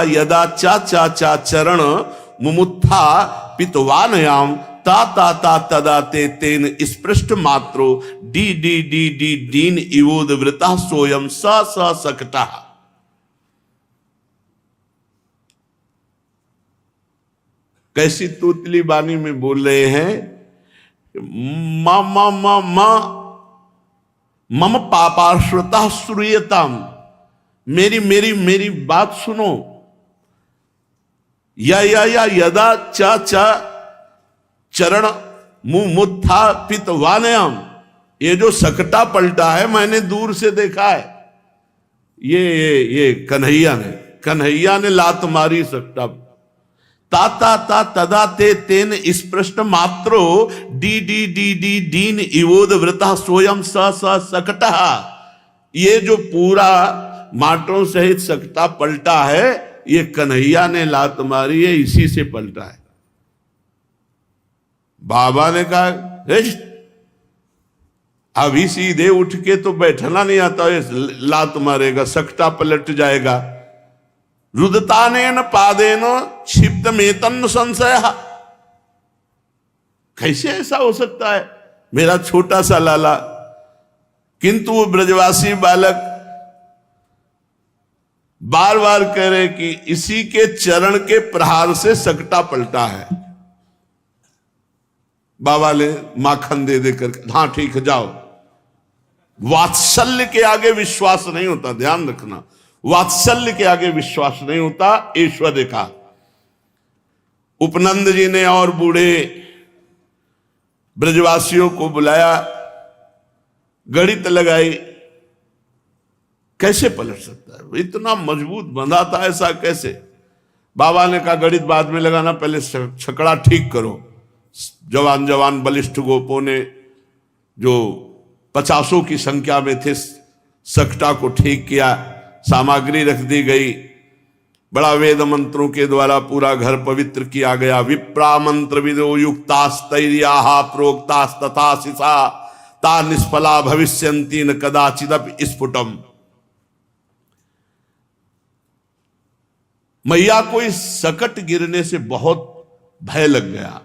A: यदा चा चा चा चरण मुमुत्था पितवानयाम ता ता ता तदा ते तेन स्पृष्ट मात्रो डी डी डी डी दीन इवोद वृता सोयम स स सकटा। कैसी तूतली बानी में बोल रहे हैं, मा मा मा मा मम पापाश्रुता श्रूयताम, मेरी मेरी मेरी बात सुनो। या यदा चा चा चरण मुमुत्था पितवानयाम, ये जो सकटा पलटा है मैंने दूर से देखा है। ये कन्हैया ने लात मारी सकटा। ता ता ता तदा ते तेन स्पृष्ट मात्रो डी डी डी डी दीन इवोद वृता सोयम स स सकटा। ये जो पूरा माटों सहित सकटा पलटा है, ये कन्हैया ने लात मारी है, इसी से पलटा है। बाबा ने कहा अभी सीधे उठ के तो बैठना नहीं आता, लात मारेगा, सकटा पलट जाएगा। रुदतानेन पादेन क्षिप्त मेतन संशय। कैसे ऐसा हो सकता है, मेरा छोटा सा लाला। किंतु वो ब्रजवासी बालक बार बार कह रहे कि इसी के चरण के प्रहार से सकटा पलटा है। बाबा ने माखन दे देकर, हाँ ठीक है जाओ। वात्सल्य के आगे विश्वास नहीं होता, ध्यान रखना, वात्सल्य के आगे विश्वास नहीं होता। ईश्वर का उपनंद जी ने और बूढ़े ब्रजवासियों को बुलाया, गणित लगाई, कैसे पलट सकता है, इतना मजबूत बंधा था, ऐसा कैसे। बाबा ने कहा गणित बाद में लगाना, पहले छकड़ा ठीक करो। जवान जवान बलिष्ठ गोपों ने, जो 50 की संख्या में थे, सकटा को ठीक किया, सामग्री रख दी गई। बड़ा वेद मंत्रों के द्वारा पूरा घर पवित्र किया गया। विप्रा मंत्र विदो युक्तास्तैर्याः प्रोक्तास्तथा शिषा ता निष्फला भविष्यन्ति न कदाचिदपि स्फुटम। मैया को इस सकट गिरने से बहुत भय लग गया।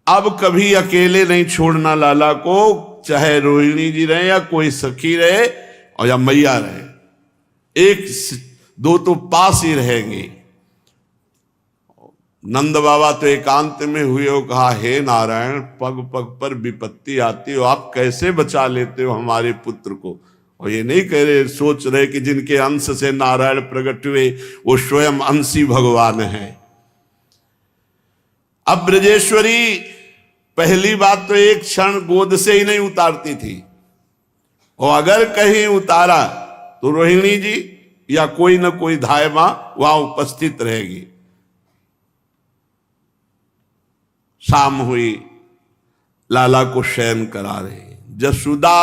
A: अब कभी अकेले नहीं छोड़ना लाला को, चाहे रोहिणी जी रहे या कोई सखी रहे और या मैया रहे, एक दो तो पास ही रहेंगे। नंद बाबा तो एकांत में हुए हो, कहा हे नारायण, पग पग पर विपत्ति आती हो, आप कैसे बचा लेते हो हमारे पुत्र को। और ये नहीं कह रहे, सोच रहे कि जिनके अंश से नारायण प्रकट हुए वो स्वयं अंशी भगवान है। अब ब्रजेश्वरी पहली बात तो एक क्षण गोद से ही नहीं उतारती थी, और अगर कहीं उतारा तो रोहिणी जी या कोई न कोई धाय मां वहां उपस्थित रहेगी। शाम हुई, लाला को शयन करा रहे। जसुदा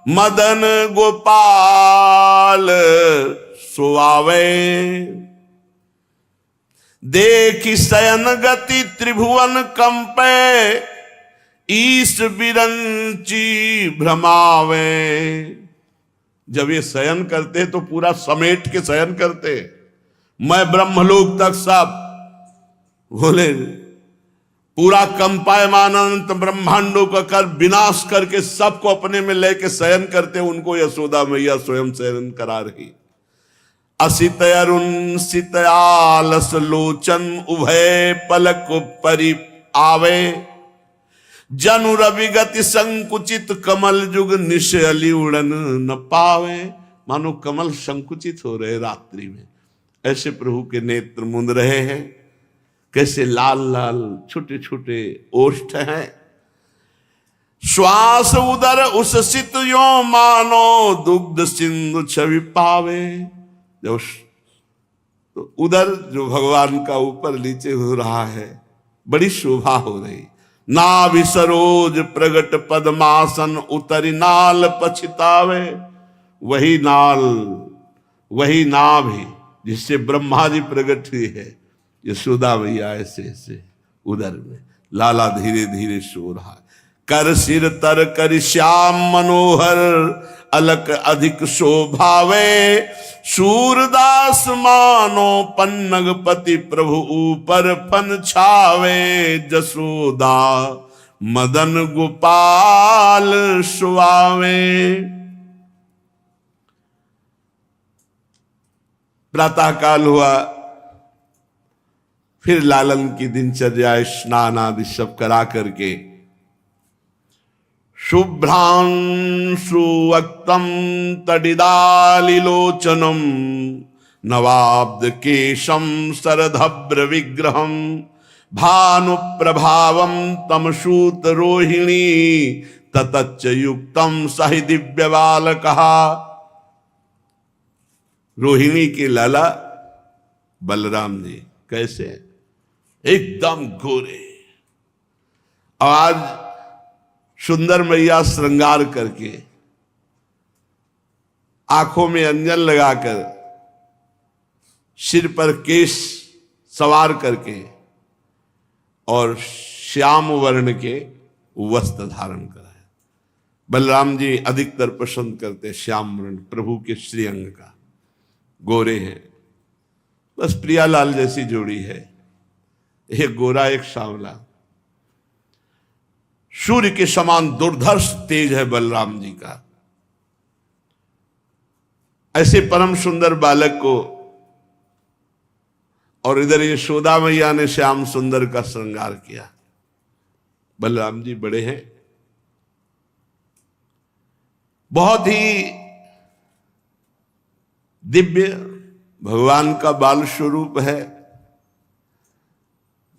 A: मदन गोपाल सुआवे, देखी शयन गति त्रिभुवन कंपे, ईश बिरंची भ्रमावे। जब ये शयन करते तो पूरा समेट के शयन करते, मैं ब्रह्मलोक तक सब बोले, पूरा कंपायमान अनंत ब्रह्मांडों का कर विनाश करके सबको अपने में लेके शयन करते। उनको यशोदा मैया स्वयं शयन करा रही। असित अरुण सित आलस लोचन उभय पलक परि आवे, जनु रवि गति संकुचित कमल जुग निश अली उड़न न पावे। मानो कमल संकुचित हो रहे रात्रि में, ऐसे प्रभु के नेत्र मुंद रहे हैं। कैसे लाल लाल छोटे छोटे ओष्ठ हैं। श्वास उदर उससित यो मानो दुग्ध सिंधु छवि पावे। जब तो उदर जो भगवान का ऊपर नीचे हो रहा है, बड़ी शोभा हो रही। नाभि सरोज प्रगट पद्मासन उतरी नाल पछतावे। वही नाल, वही नाभि जिससे ब्रह्मा जी प्रकट हुई है, यशोदा मैया ऐसे ऐसे उदर में। लाला धीरे धीरे सो रहा है। कर सिर तर कर श्याम मनोहर, अलक अधिक शोभावे, सूरदास मानो पन्नगपति प्रभु ऊपर फन छावे, जसोदा मदन गोपाल सुआवे। प्रातः काल हुआ, फिर लालन की दिनचर्या स्नान आदि सब करा करके शुभ्रांशु वक्तम तडिदालिलोचनम नवाब्द केशम सरधब्र विग्रहम भानु प्रभावम तमसूत रोहिणी ततच्च युक्तम सहि दिव्य बालकहा। रोहिणी के लाला बलराम जी कैसे एकदम गोरे, आज सुंदर मैया श्रृंगार करके आंखों में अंजन लगाकर सिर पर केश सवार करके और श्याम वर्ण के वस्त्र धारण कराए। बलराम जी अधिकतर पसंद करते श्याम वर्ण प्रभु के श्रीअंग का, गोरे हैं, बस प्रियालाल जैसी जोड़ी है, एक गोरा एक सांवला। सूर्य के समान दुर्धर्ष तेज है बलराम जी का। ऐसे परम सुंदर बालक को, और इधर यशोदा मैया ने श्याम सुंदर का श्रृंगार किया। बलराम जी बड़े हैं, बहुत ही दिव्य भगवान का बाल स्वरूप है।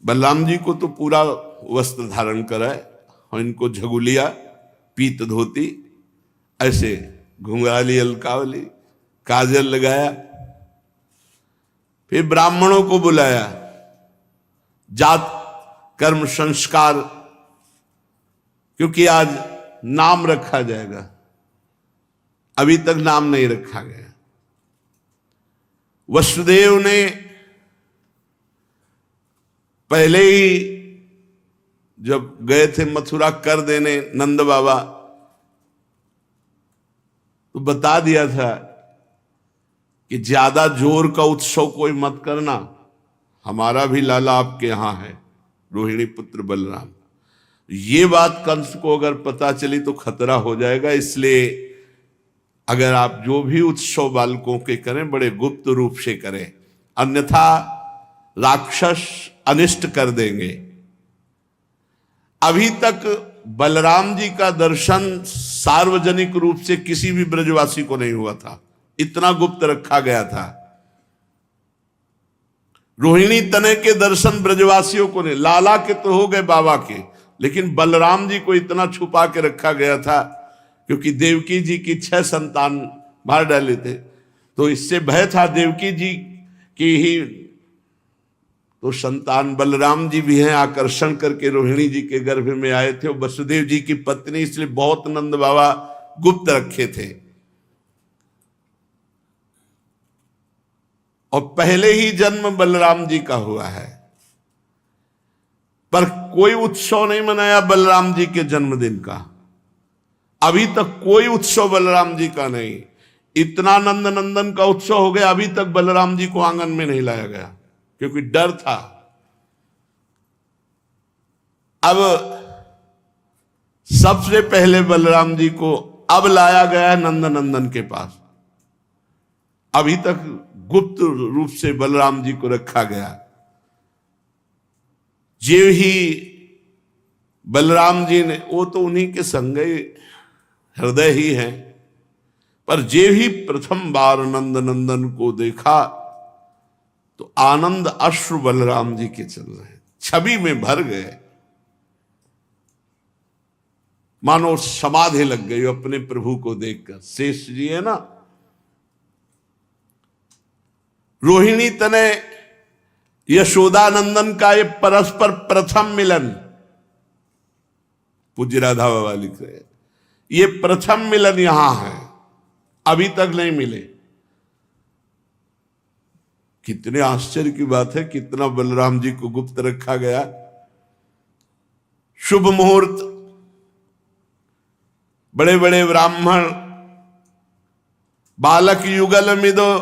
A: बलराम जी को तो पूरा वस्त्र धारण कराए और इनको झगुलिया, पीत धोती, ऐसे घुंघराली अलकावली, काजल लगाया। फिर ब्राह्मणों को बुलाया, जात कर्म संस्कार, क्योंकि आज नाम रखा जाएगा, अभी तक नाम नहीं रखा गया। वसुदेव ने पहले ही जब गए थे मथुरा कर देने नंद बाबा, तो बता दिया था कि ज्यादा जोर का उत्सव कोई मत करना, हमारा भी लाला आपके यहां है, रोहिणी पुत्र बलराम। ये बात कंस को अगर पता चली तो खतरा हो जाएगा, इसलिए अगर आप जो भी उत्सव बालकों के करें बड़े गुप्त रूप से करें, अन्यथा राक्षस अनिष्ट कर देंगे। अभी तक बलराम जी का दर्शन सार्वजनिक रूप से किसी भी ब्रजवासी को नहीं हुआ था, इतना गुप्त रखा गया था। रोहिणी तनय के दर्शन ब्रजवासियों को नहीं, लाला के तो हो गए बाबा के, लेकिन बलराम जी को इतना छुपा के रखा गया था क्योंकि देवकी जी की 6 संतान मार डाले थे, तो इससे भय था देवकी जी की ही तो संतान बलराम जी भी हैं, आकर्षण करके रोहिणी जी के गर्भ में आए थे। वसुदेव जी की पत्नी, इसलिए बहुत नंद बाबा गुप्त रखे थे। और पहले ही जन्म बलराम जी का हुआ है, पर कोई उत्सव नहीं मनाया बलराम जी के जन्मदिन का। अभी तक कोई उत्सव बलराम जी का नहीं। इतना नंद नंदन का उत्सव हो गया, अभी तक बलराम जी को आंगन में नहीं लाया गया क्योंकि डर था। अब सबसे पहले बलराम जी को अब लाया गया है नंद नंदन के पास। अभी तक गुप्त रूप से बलराम जी को रखा गया। जो ही बलराम जी ने, वो तो उन्हीं के संगे हृदय ही हैं, पर जे ही प्रथम बार नंद नंदन को देखा तो आनंद अश्रु बलराम जी के चल रहे, छवि में भर गए, मानो समाधि लग गई अपने प्रभु को देखकर। शेष जी है ना, रोहिणी तनय यशोदानंदन का ये परस्पर प्रथम मिलन, पूज्य राधा बाबा लिख रहे हैं, ये प्रथम मिलन यहां है, अभी तक नहीं मिले। कितने आश्चर्य की बात है, कितना बलराम जी को गुप्त रखा गया। शुभ मुहूर्त, बड़े बड़े ब्राह्मण बालक युगल मिदो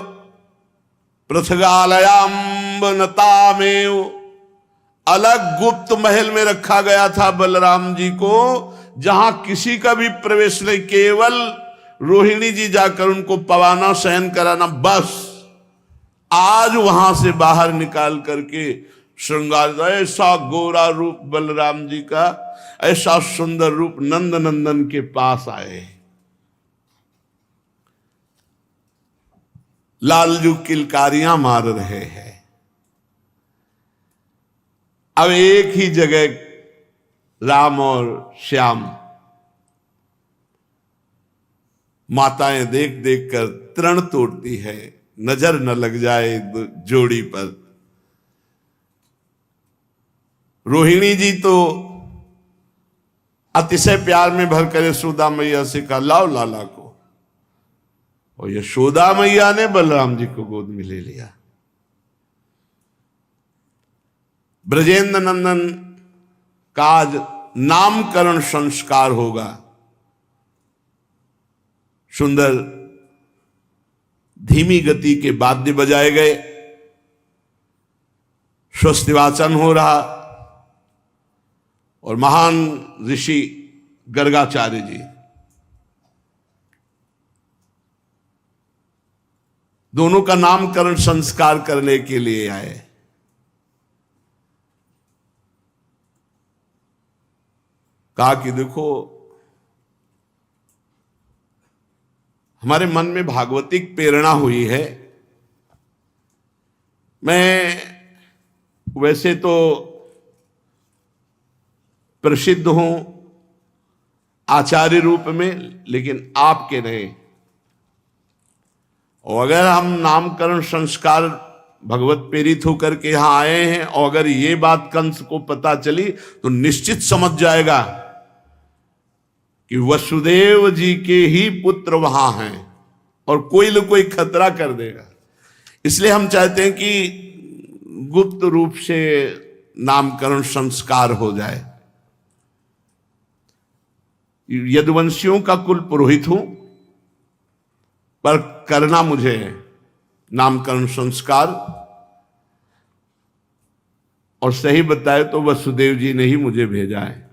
A: पृथगालयाम्बनतामेव, अलग गुप्त महल में रखा गया था बलराम जी को, जहां किसी का भी प्रवेश नहीं, केवल रोहिणी जी जाकर उनको पवाना शयन कराना बस। आज वहां से बाहर निकाल करके श्रृंगार, ऐसा गोरा रूप बलराम जी का, ऐसा सुंदर रूप नंद नंदन के पास आए। लालजू किलकारियां मार रहे हैं। अब एक ही जगह राम और श्याम, माताएं देख देख कर तृण तोड़ती है, नजर न लग जाए जोड़ी पर। रोहिणी जी तो अतिशय प्यार में भर कर यशोदा मैया से कहा लाओ लाला को, और यशोदा मैया ने बलराम जी को गोद में ले लिया। ब्रजेंद्र नंदन का आज नामकरण संस्कार होगा। सुंदर धीमी गति के वाद्य बजाए गए, स्वस्ति वाचन हो रहा, और महान ऋषि गर्गाचार्य जी दोनों का नामकरण संस्कार करने के लिए आए। कहा कि देखो, हमारे मन में भागवतिक प्रेरणा हुई है। मैं वैसे तो प्रसिद्ध हूं आचार्य रूप में, लेकिन आपके नहीं। और अगर हम नामकरण संस्कार भगवत प्रेरित होकर के यहां आए हैं, और अगर ये बात कंस को पता चली तो निश्चित समझ जाएगा कि वसुदेव जी के ही पुत्र वहां हैं, और कोई न कोई खतरा कर देगा। इसलिए हम चाहते हैं कि गुप्त रूप से नामकरण संस्कार हो जाए। यदुवंशियों का कुल पुरोहित हूं, पर करना मुझे नामकरण संस्कार, और सही बताए तो वसुदेव जी ने ही मुझे भेजा है।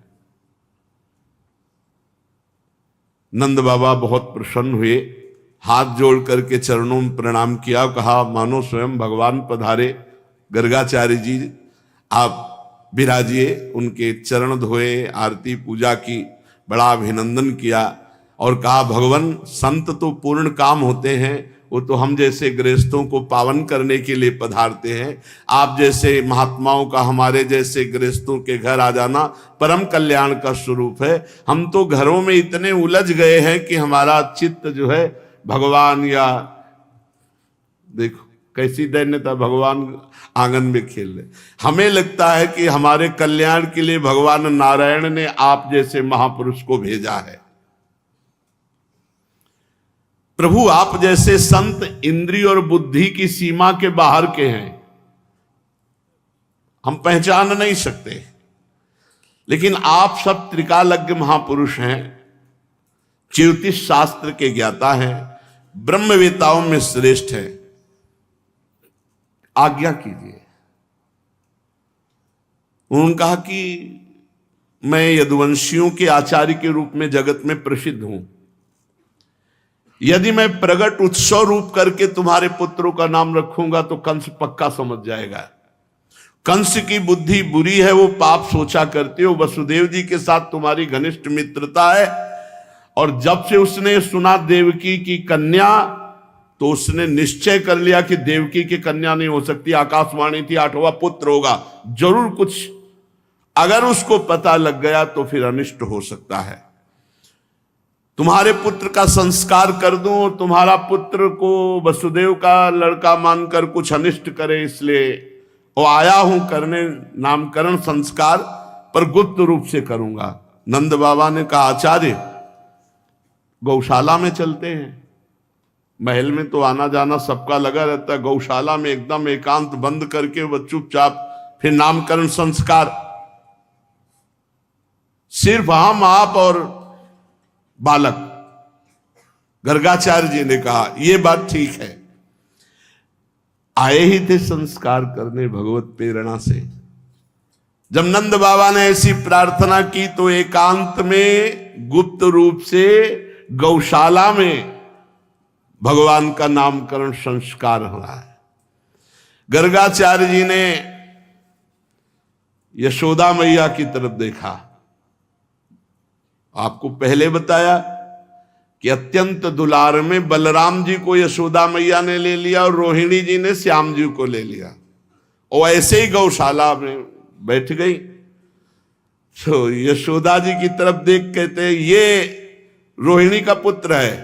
A: नंद बाबा बहुत प्रसन्न हुए, हाथ जोड़ करके चरणों में प्रणाम किया, कहा मानो स्वयं भगवान पधारे। गर्गाचार्य जी आप विराजिए। उनके चरण धोए, आरती पूजा की, बड़ा अभिनंदन किया, और कहा भगवान संत तो पूर्ण काम होते हैं, वो तो हम जैसे गृहस्थों को पावन करने के लिए पधारते हैं। आप जैसे महात्माओं का हमारे जैसे गृहस्थों के घर आ जाना परम कल्याण का स्वरूप है। हम तो घरों में इतने उलझ गए हैं कि हमारा चित्त जो है भगवान, या देखो कैसी दैन्यता, भगवान आंगन में खेल रहे। हमें लगता है कि हमारे कल्याण के लिए भगवान नारायण ने आप जैसे महापुरुष को भेजा है। प्रभु आप जैसे संत इंद्रिय और बुद्धि की सीमा के बाहर के हैं, हम पहचान नहीं सकते, लेकिन आप सब त्रिकालज्ञ महापुरुष हैं, ज्योतिष शास्त्र के ज्ञाता हैं, ब्रह्मवेताओं में श्रेष्ठ हैं। आज्ञा कीजिए। उन्होंने कहा कि मैं यदुवंशियों के आचार्य के रूप में जगत में प्रसिद्ध हूं। यदि मैं प्रगट उत्सव रूप करके तुम्हारे पुत्रों का नाम रखूंगा तो कंस पक्का समझ जाएगा। कंस की बुद्धि बुरी है, वो पाप सोचा करते हो। वसुदेव जी के साथ तुम्हारी घनिष्ठ मित्रता है, और जब से उसने सुना देवकी की कन्या, तो उसने निश्चय कर लिया कि देवकी की कन्या नहीं हो सकती। आकाशवाणी थी 8वां पुत्र होगा, जरूर कुछ अगर उसको पता लग गया तो फिर अनिष्ट हो सकता है। तुम्हारे पुत्र का संस्कार कर दूं और तुम्हारा पुत्र को वसुदेव का लड़का मानकर कुछ अनिष्ट करे, इसलिए वो आया हूं करने नामकरण संस्कार, पर गुप्त रूप से करूंगा। नंद बाबा ने कहा आचार्य गौशाला में चलते हैं। महल में तो आना जाना सबका लगा रहता है, गौशाला में एकदम एकांत बंद करके वह चुपचाप फिर नामकरण संस्कार, सिर्फ हम आप और बालक, गर्गाचार्य जी ने कहा ये बात ठीक है। आए ही थे संस्कार करने भगवत प्रेरणा से। जब नंद बाबा ने ऐसी प्रार्थना की तो एकांत में गुप्त रूप से गौशाला में भगवान का नामकरण संस्कार हुआ है। गर्गाचार्य जी ने यशोदा मैया की तरफ देखा। आपको पहले बताया कि अत्यंत दुलार में बलराम जी को यशोदा मैया ने ले लिया और रोहिणी जी ने श्याम जी को ले लिया और ऐसे ही गौशाला में बैठ गई। तो यशोदा जी की तरफ देख कहते ये रोहिणी का पुत्र है,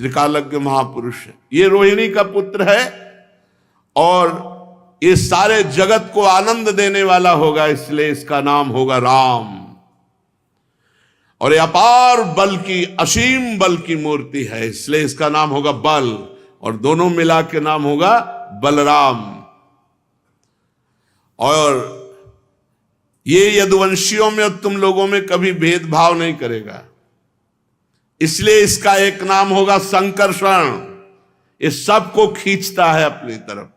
A: त्रिकालज्ञ महापुरुष है, ये रोहिणी का पुत्र है और ये सारे जगत को आनंद देने वाला होगा, इसलिए इसका नाम होगा राम। और ये अपार बल की, असीम बल की मूर्ति है, इसलिए इसका नाम होगा बल, और दोनों मिला के नाम होगा बलराम। और ये यदुवंशियों में और तुम लोगों में कभी भेदभाव नहीं करेगा, इसलिए इसका एक नाम होगा संकर्षण। ये सबको खींचता है अपनी तरफ।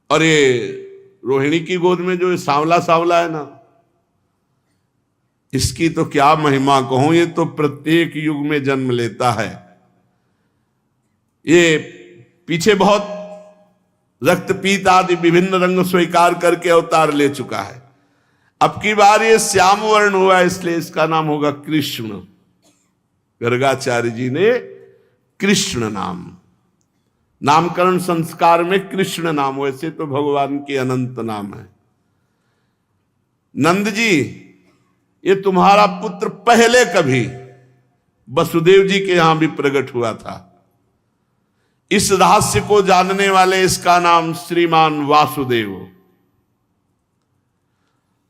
A: और ये रोहिणी की गोद में जो सांवला सांवला है ना, इसकी तो क्या महिमा कहूं, ये तो प्रत्येक युग में जन्म लेता है। ये पीछे बहुत रक्तपीत आदि विभिन्न रंग स्वीकार करके अवतार ले चुका है। अब की बार ये श्याम वर्ण हुआ, इसलिए इसका नाम होगा कृष्ण। गर्गाचार्य जी ने कृष्ण नामकरण संस्कार में कृष्ण नाम, वैसे तो भगवान के अनंत नाम है। नंद जी, ये तुम्हारा पुत्र पहले कभी वसुदेव जी के यहां भी प्रकट हुआ था। इस रहस्य को जानने वाले इसका नाम श्रीमान वासुदेव।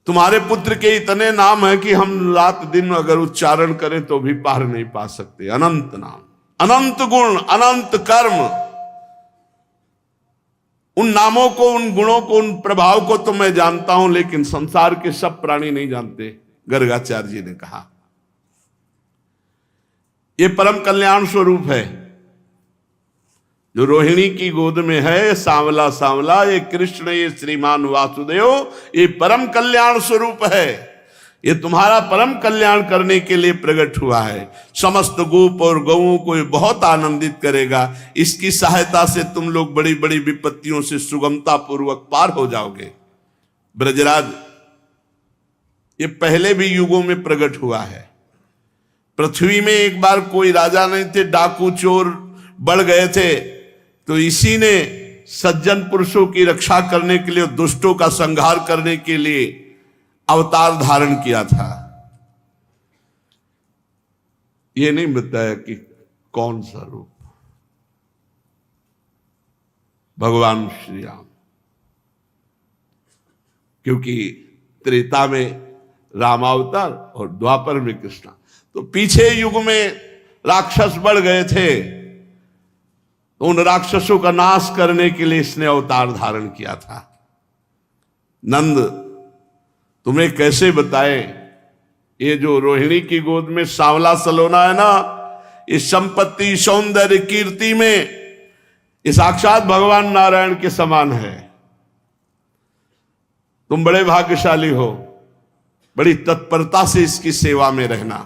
A: तुम्हारे पुत्र के इतने नाम है कि हम रात दिन अगर उच्चारण करें तो भी पार नहीं पा सकते। अनंत नाम, अनंत गुण, अनंत कर्म। उन नामों को, उन गुणों को, उन प्रभाव को तो मैं जानता हूं, लेकिन संसार के सब प्राणी नहीं जानते। गर्गाचार्य जी ने कहा यह परम कल्याण स्वरूप है जो रोहिणी की गोद में है, सांवला सांवला, ये कृष्ण, ये श्रीमान वासुदेव, ये परम कल्याण स्वरूप है। ये तुम्हारा परम कल्याण करने के लिए प्रकट हुआ है। समस्त गोप और गौओं को ये बहुत आनंदित करेगा। इसकी सहायता से तुम लोग बड़ी बड़ी विपत्तियों से सुगमता पूर्वक पार हो जाओगे। ब्रजराज, ये पहले भी युगों में प्रकट हुआ है। पृथ्वी में एक बार कोई राजा नहीं थे, डाकू चोर बढ़ गए थे, तो इसी ने सज्जन पुरुषों की रक्षा करने के लिए, दुष्टों का संहार करने के लिए अवतार धारण किया था। ये नहीं बताया कि कौन सा रूप। भगवान श्री राम, क्योंकि त्रेता में रामावतार और द्वापर में कृष्ण। तो पीछे युग में राक्षस बढ़ गए थे, तो उन राक्षसों का नाश करने के लिए इसने अवतार धारण किया था। नंद, तुम्हें कैसे बताए, ये जो रोहिणी की गोद में सांवला सलोना है ना, इस संपत्ति, सौंदर्य, कीर्ति में ये साक्षात भगवान नारायण के समान है। तुम बड़े भाग्यशाली हो। बड़ी तत्परता से इसकी सेवा में रहना।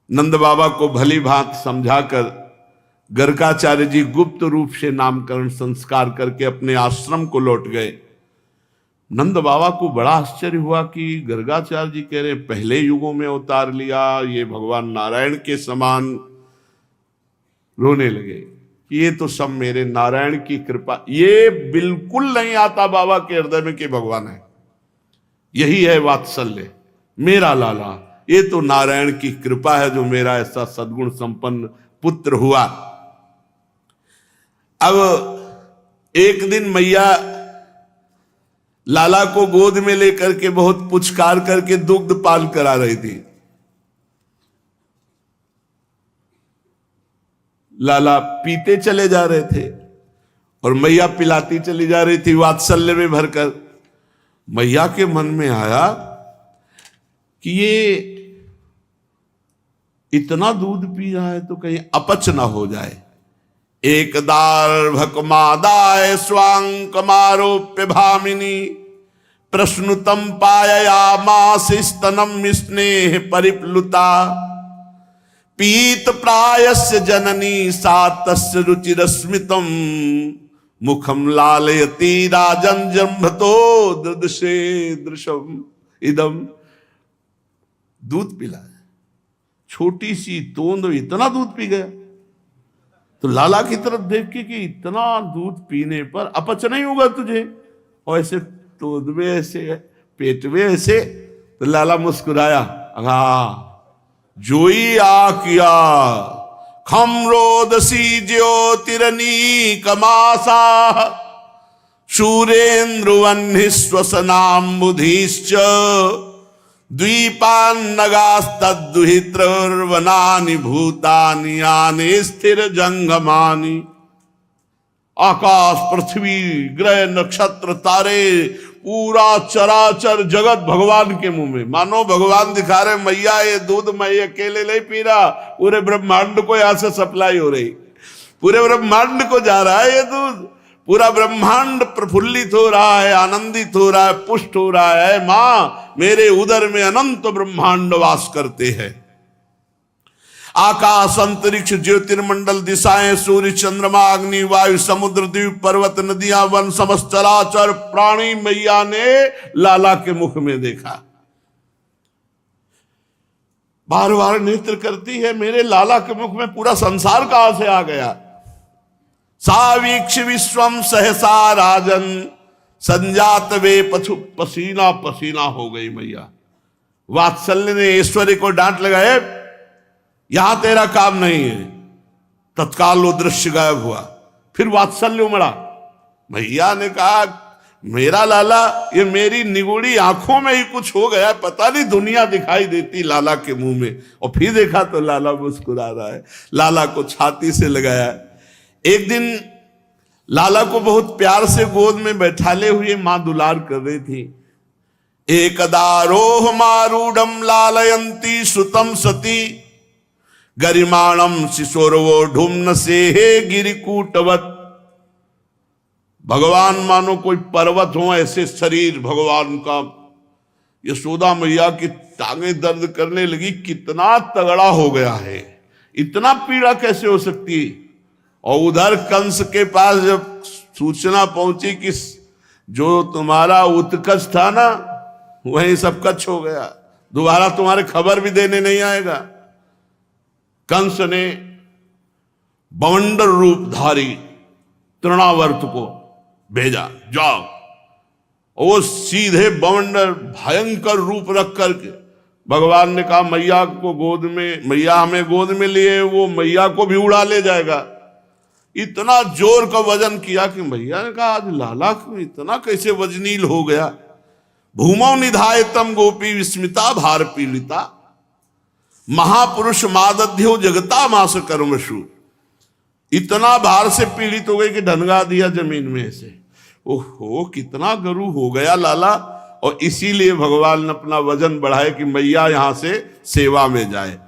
A: नंद बाबा को भली भांत समझाकर गर्गाचार्य जी गुप्त रूप से नामकरण संस्कार करके अपने आश्रम को लौट गए। नंद बाबा को बड़ा आश्चर्य हुआ कि गर्गाचार्य जी कह रहे पहले युगों में अवतार लिया, ये भगवान नारायण के समान। रोने लगे कि ये तो सब मेरे नारायण की कृपा। ये बिल्कुल नहीं आता बाबा के हृदय में कि भगवान है। यही है वात्सल्य, मेरा लाला, ये तो नारायण की कृपा है जो मेरा ऐसा सद्गुण संपन्न पुत्र हुआ। अब एक दिन मैया लाला को गोद में लेकर के बहुत पुचकार करके दुग्ध पान करा रही थी। लाला पीते चले जा रहे थे और मैया पिलाती चली जा रही थी वात्सल्य में भरकर। मैया के मन में आया कि ये इतना दूध पी रहा है तो कहीं अपच ना हो जाए। एकदार भकमादाय स्वांकमारोप्य भामिनी प्रश्नुतम पाययामास स्तनम स्नेह परिप्लुता पीत प्रायस्य जननी सातस्य रुचिरस्मितम मुखम लालयति राजन जम्भतो दृदशे दृशम इदम। दूध पिला, छोटी सी तोंद इतना दूध पी गया। तो लाला की तरफ देख के कि इतना दूध पीने पर अपच नहीं होगा तुझे, और ऐसे तोंद में ऐसे पेट में ऐसे। तो लाला मुस्कुराया, हाँ जोई आ किया खम रोदसी ज्योतिरनी कमासा शूरेन्द्रुवन्हि श्वसनाम्बुधिश्च द्वीपान्नगास्तद्दुहित्रवनानि भूतानि यानि स्थिर जंगमानि। आकाश, पृथ्वी, ग्रह, नक्षत्र, तारे, पूरा चराचर जगत भगवान के मुंह में। मानो भगवान दिखा रहे, मैया ये दूध मैं अकेले नहीं पी रहा, पूरे ब्रह्मांड को यहां से सप्लाई हो रही, पूरे ब्रह्मांड को जा रहा है ये दूध। पूरा ब्रह्मांड प्रफुल्लित हो रहा है, आनंदित हो रहा है, पुष्ट हो रहा है। मां, मेरे उदर में अनंत ब्रह्मांड वास करते हैं। आकाश, अंतरिक्ष, ज्योतिर्मंडल, दिशाएं, सूर्य, चंद्रमा, अग्नि, वायु, समुद्र, द्वीप, पर्वत, नदियां, वन, समस्त चराचर प्राणी मैया ने लाला के मुख में देखा। बार बार नेत्र करती है, मेरे लाला के मुख में पूरा संसार कहां से आ गया। सावीक्ष विश्वम सहसा राजन संजात वे पशु पसीना पसीना हो गई मैया। वात्सल्य ने ऐश्वर्य को डांट लगाए, यहां तेरा काम नहीं है। तत्काल वो दृश्य गायब हुआ। फिर वात्सल्य उमड़ा। भैया ने कहा, मेरा लाला, ये मेरी निगुड़ी आंखों में ही कुछ हो गया, पता नहीं दुनिया दिखाई देती लाला के मुंह में। और फिर देखा तो लाला मुस्कुरा रहा है। लाला को छाती से लगाया। एक दिन लाला को बहुत प्यार से गोद में बैठाले हुए मां दुलार कर रही थी। एकदारोह मारूढ़म लालयंती सुतम सती गरिमाणम शिशोरवो ढूमन से हे गिरिकूटवत। भगवान मानो कोई पर्वत हो, ऐसे शरीर भगवान का। यशोदा मैया की टांगें दर्द करने लगी, कितना तगड़ा हो गया है, इतना पीड़ा कैसे हो सकती। और उधर कंस के पास जब सूचना पहुंची कि जो तुम्हारा उत्कच था ना, वही सब कच्छ हो गया, दोबारा तुम्हारे खबर भी देने नहीं आएगा। कंस ने बवंडर रूपधारी तृणावर्त को भेजा, जाओ। वो सीधे बवंडर भयंकर रूप रख करके, भगवान ने कहा मैया को गोद में, मैया हमें गोद में लिए, वो मैया को भी उड़ा ले जाएगा। इतना जोर का वजन किया कि मैया ने कहा, आज लाला को इतना कैसे वजनील हो गया। भूमौ निधायतम गोपी विस्मिता भार पीड़िता महापुरुष मादध्यो जगता मास कर्मशु। इतना भार से पीड़ित हो गई कि ढनगा दिया जमीन में से। ओहो, कितना गरु हो गया लाला। और इसीलिए भगवान ने अपना वजन बढ़ाया कि मैया यहां से सेवा में जाए।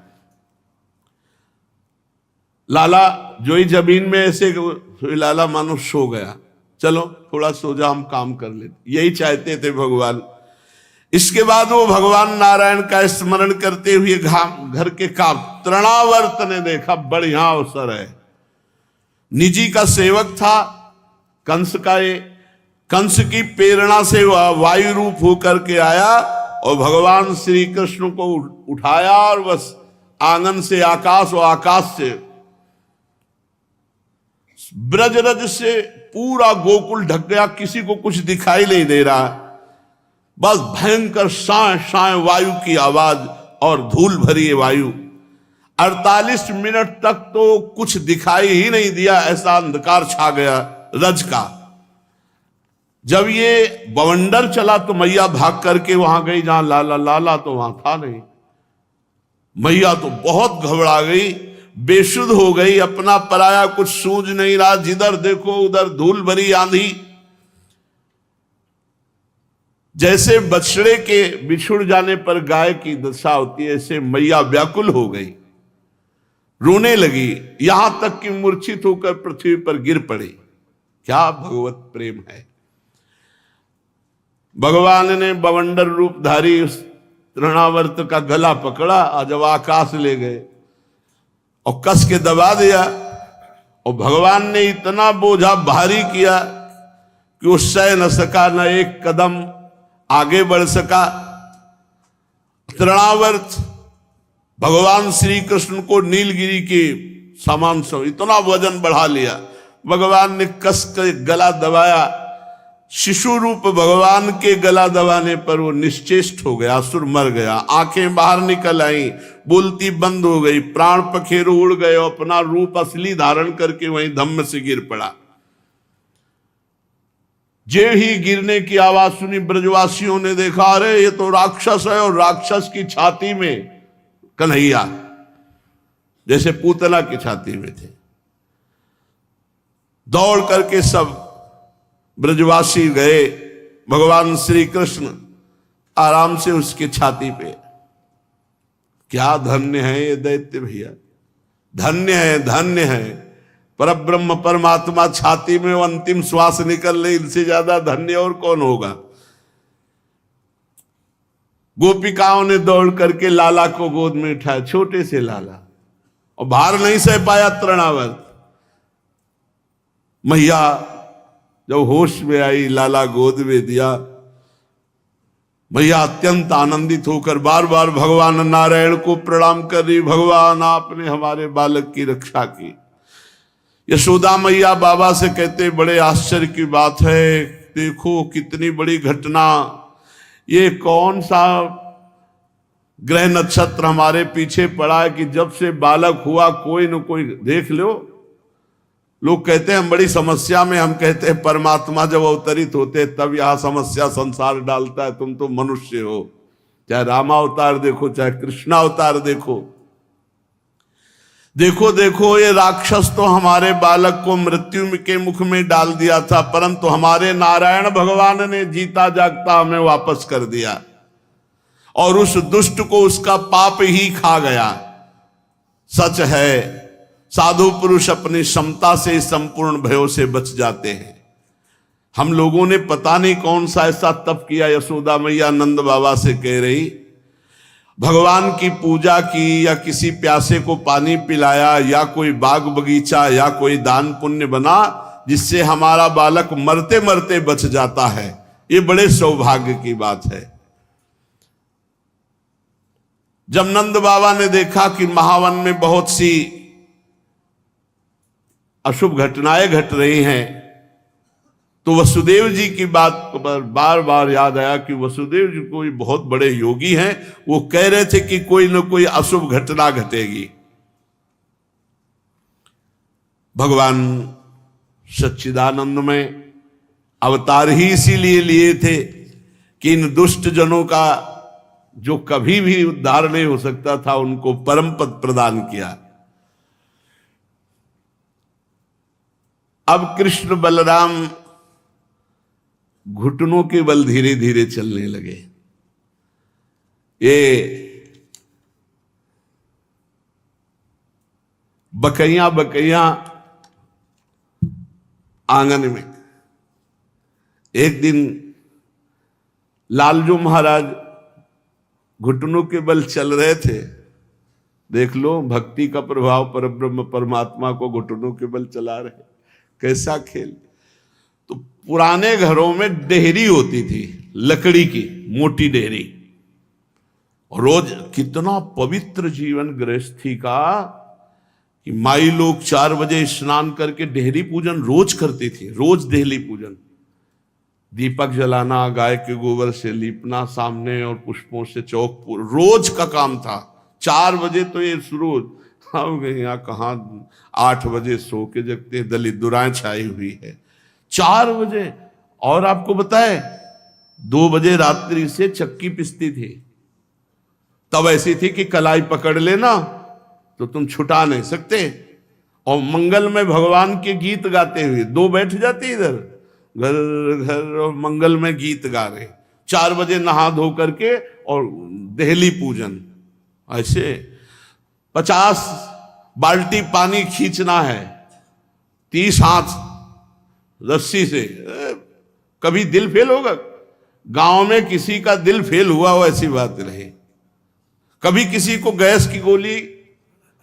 A: लाला जो ही जमीन में ऐसे, लाला मानो सो गया। चलो थोड़ा सो जा, हम काम कर लेते, यही चाहते थे भगवान। इसके बाद वो भगवान नारायण का स्मरण करते हुए घर के काम, तृणावर्त ने देखा बढ़िया अवसर है। निजी का सेवक था कंस का, ये कंस की प्रेरणा से वायु रूप होकर के आया और भगवान श्री कृष्ण को उठाया और बस आंगन से आकाश और आकाश से ब्रजरज से पूरा गोकुल ढक गया, किसी को कुछ दिखाई नहीं दे रहा। बस भयंकर साए साए वायु की आवाज और धूल भरी वायु। 48 मिनट तक तो कुछ दिखाई ही नहीं दिया, ऐसा अंधकार छा गया रज का। जब ये बवंडर चला तो मैया भाग करके वहां गई जहां लाला, लाला तो वहां था नहीं। मैया तो बहुत घबरा गई, बेसुध हो गई, अपना पराया कुछ सूझ नहीं रहा। जिधर देखो उधर धूल भरी आंधी। जैसे बछड़े के बिछुड़ जाने पर गाय की दशा होती है, ऐसे मैया व्याकुल हो गई। रोने लगी, यहां तक कि मूर्छित होकर पृथ्वी पर गिर पड़ी। क्या भगवत प्रेम है। भगवान ने बवंडर रूपधारी उस तृणावर्त का गला पकड़ा और जब आकाश ले गए और कस के दबा दिया, और भगवान ने इतना बोझा भारी किया कि वो सह न सका, न एक कदम आगे बढ़ सका। तृणावर्त भगवान श्री कृष्ण को नीलगिरी के समान सब इतना वजन बढ़ा लिया। भगवान ने कस के गला दबाया। शिशु रूप भगवान के गला दबाने पर वो निश्चेष्ट हो गया, असुर मर गया। आंखें बाहर निकल आई, बोलती बंद हो गई, प्राण पखेरु उड़ गए, अपना रूप असली धारण करके वहीं धम्म से गिर पड़ा। जे ही गिरने की आवाज सुनी, ब्रजवासियों ने देखा, अरे ये तो राक्षस है, और राक्षस की छाती में कन्हैया, जैसे पूतना की छाती में थे। दौड़ करके सब ब्रजवासी गए, भगवान श्री कृष्ण आराम से उसके छाती पे। क्या धन्य है ये दैत्य भैया, धन्य है, धन्य है। परब्रह्म परमात्मा छाती में वो अंतिम श्वास निकल ले, इनसे ज्यादा धन्य और कौन होगा। गोपिकाओं ने दौड़ करके लाला को गोद में उठाया, छोटे से लाला, और भार नहीं सह पाया तृणावर्त। मैया जब होश में आई, लाला गोद में दिया। मैया अत्यंत आनंदित होकर बार बार भगवान नारायण को प्रणाम कर रही, भगवान आपने हमारे बालक की रक्षा की। यशोदा मैया बाबा से कहते, बड़े आश्चर्य की बात है, देखो कितनी बड़ी घटना, ये कौन सा ग्रह नक्षत्र हमारे पीछे पड़ा है कि जब से बालक हुआ कोई न कोई देख लो। लोग कहते हैं हम बड़ी समस्या में, हम कहते हैं परमात्मा जब अवतरित होते तब यहां समस्या संसार डालता है, तुम तो मनुष्य हो। चाहे रामावतार देखो, चाहे कृष्णावतार देखो, देखो देखो ये राक्षस तो हमारे बालक को मृत्यु के मुख में डाल दिया था, परंतु हमारे नारायण भगवान ने जीता जागता हमें वापस कर दिया, और उस दुष्ट को उसका पाप ही खा गया। सच है, साधु पुरुष अपनी क्षमता से संपूर्ण भयों से बच जाते हैं। हम लोगों ने पता नहीं कौन सा ऐसा तप किया। यशोदा मैया नंद बाबा से कह रही, भगवान की पूजा की, या किसी प्यासे को पानी पिलाया, या कोई बाग बगीचा, या कोई दान पुण्य बना, जिससे हमारा बालक मरते मरते बच जाता है। ये बड़े सौभाग्य की बात है। जब नंद बाबा ने देखा कि महावन में बहुत सी अशुभ घटनाएं घट रही हैं, तो वसुदेव जी की बात पर बार बार याद आया कि वसुदेव जी कोई बहुत बड़े योगी हैं, वो कह रहे थे कि कोई न कोई अशुभ घटना घटेगी। भगवान सच्चिदानंद में अवतार ही इसीलिए लिए थे कि इन दुष्ट जनों का जो कभी भी उद्धार नहीं हो सकता था, उनको परम पद प्रदान किया। अब कृष्ण बलराम घुटनों के बल धीरे धीरे चलने लगे। ये बकैया बकैया आंगन में एक दिन लालजू महाराज घुटनों के बल चल रहे थे। देख लो भक्ति का प्रभाव, परब्रह्म परमात्मा को घुटनों के बल चला रहे, कैसा खेल। तो पुराने घरों में डेहरी होती थी, लकड़ी की मोटी डेहरी, और रोज कितना पवित्र जीवन गृहस्थी का कि माई लोग 4 बजे स्नान करके डेहरी पूजन रोज करती थी। रोज डेहरी पूजन, दीपक जलाना, गाय के गोबर से लीपना सामने, और पुष्पों से चौक रोज का काम था। 4 बजे तो ये शुरू। हम यहाँ कहाँ 8 बजे सो के जगते हैं, दलित दुराएं छाई हुई है 4 बजे। और आपको बताए 2 बजे रात्रि से चक्की पिसती थी। तब ऐसी थी कि कलाई पकड़ लेना तो तुम छुटा नहीं सकते, और मंगल में भगवान के गीत गाते हुए 2 बैठ जाते इधर घर घर, और मंगल में गीत गा रहे। 4 बजे नहा धो करके और देहली पूजन। ऐसे 50 बाल्टी पानी खींचना है 30 हाथ रस्सी से, कभी दिल फेल होगा? गांव में किसी का दिल फेल हुआ हो ऐसी बात नहीं। कभी किसी को गैस की गोली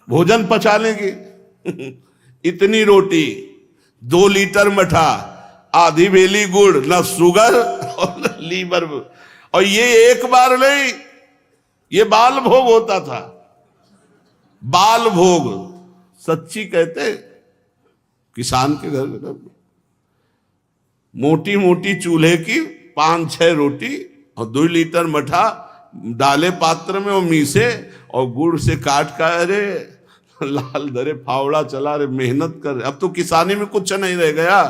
A: भोजन पचा लेंगे? इतनी रोटी, 2 लीटर मठा, आधी बेली गुड़, न शुगर और न लीवर। और ये एक बार नहीं, ये बाल भोग होता था। बाल भोग सच्ची कहते किसान के घर में मोटी मोटी चूल्हे की 5-6 रोटी और 2 लीटर मठा डाले पात्र में और मीसे और गुड़ से काट का, अरे लाल दरे फावड़ा चला रे, मेहनत कर। अब तो किसानी में कुछ नहीं रह गया,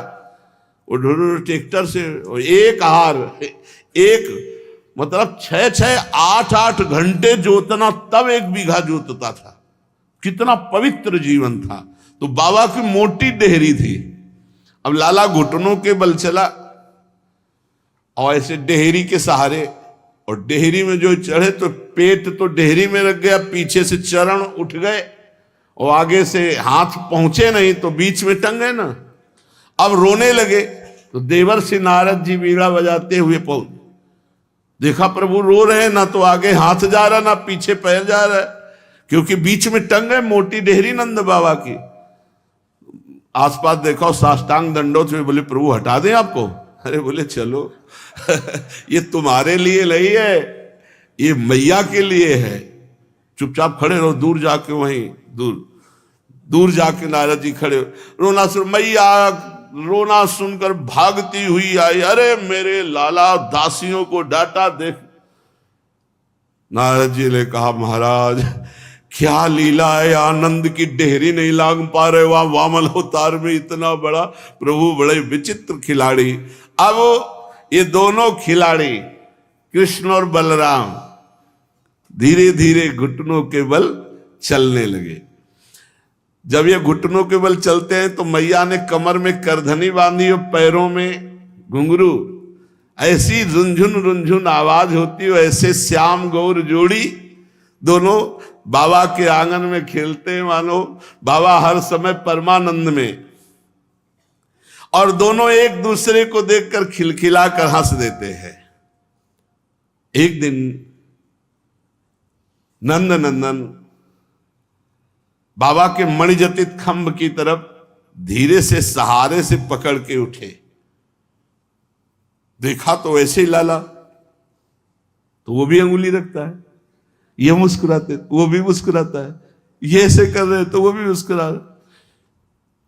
A: वो ट्रैक्टर से एक हार, एक मतलब 6-8 घंटे जोतना, तब 1 बीघा जोतता था। कितना पवित्र जीवन था। तो बाबा की मोटी डेहरी थी। अब लाला घुटनों के बल चला और ऐसे डेहरी के सहारे, और डेहरी में जो चढ़े तो पेट तो डेहरी में रख गया, पीछे से चरण उठ गए और आगे से हाथ पहुंचे नहीं तो बीच में टंग गए ना। अब रोने लगे तो देवर्षि नारद जी बीड़ा बजाते हुए पहुंच, देखा प्रभु रो रहे हैं, ना तो आगे हाथ जा रहा ना पीछे पैर जा रहा है, क्योंकि बीच में टंग गए मोटी डेहरी नंद बाबा की। आसपास देखा, साष्टांग दंडोत में बोले प्रभु हटा दें आपको? अरे बोले चलो ये तुम्हारे लिए नहीं है, ये मैया के लिए है, चुपचाप खड़े रहो। दूर जाके वहीं दूर जाके नारद जी खड़े, रोना सुन, मैया रोना सुनकर भागती हुई आई, अरे मेरे लाला दासियों को डांटा देख। नारद जी ने कहा महाराज क्या लीला है, आनंद की डेहरी नहीं लाग पा रहे, वहां वामन अवतार में इतना बड़ा प्रभु, बड़े विचित्र खिलाड़ी। अब ये दोनों खिलाड़ी कृष्ण और बलराम धीरे धीरे घुटनों के बल चलने लगे। जब ये घुटनों के बल चलते हैं तो मैया ने कमर में करधनी बांधी और पैरों में घुंघरू, ऐसी रुंझुन रुंझुन आवाज होती है, ऐसे श्याम गौर जोड़ी दोनों बाबा के आंगन में खेलते हैं, मानो बाबा हर समय परमानंद में, और दोनों एक दूसरे को देखकर खिलखिला कर हंस देते हैं। एक दिन नंद नंदन बाबा के मणिजटित खंभ की तरफ धीरे से सहारे से पकड़ के उठे। देखा तो वैसे ही लाला, तो वो भी अंगुली रखता है, ये मुस्कुराते वो भी मुस्कुराता है, ये ऐसे कर रहे तो वो भी मुस्कुरा रहे,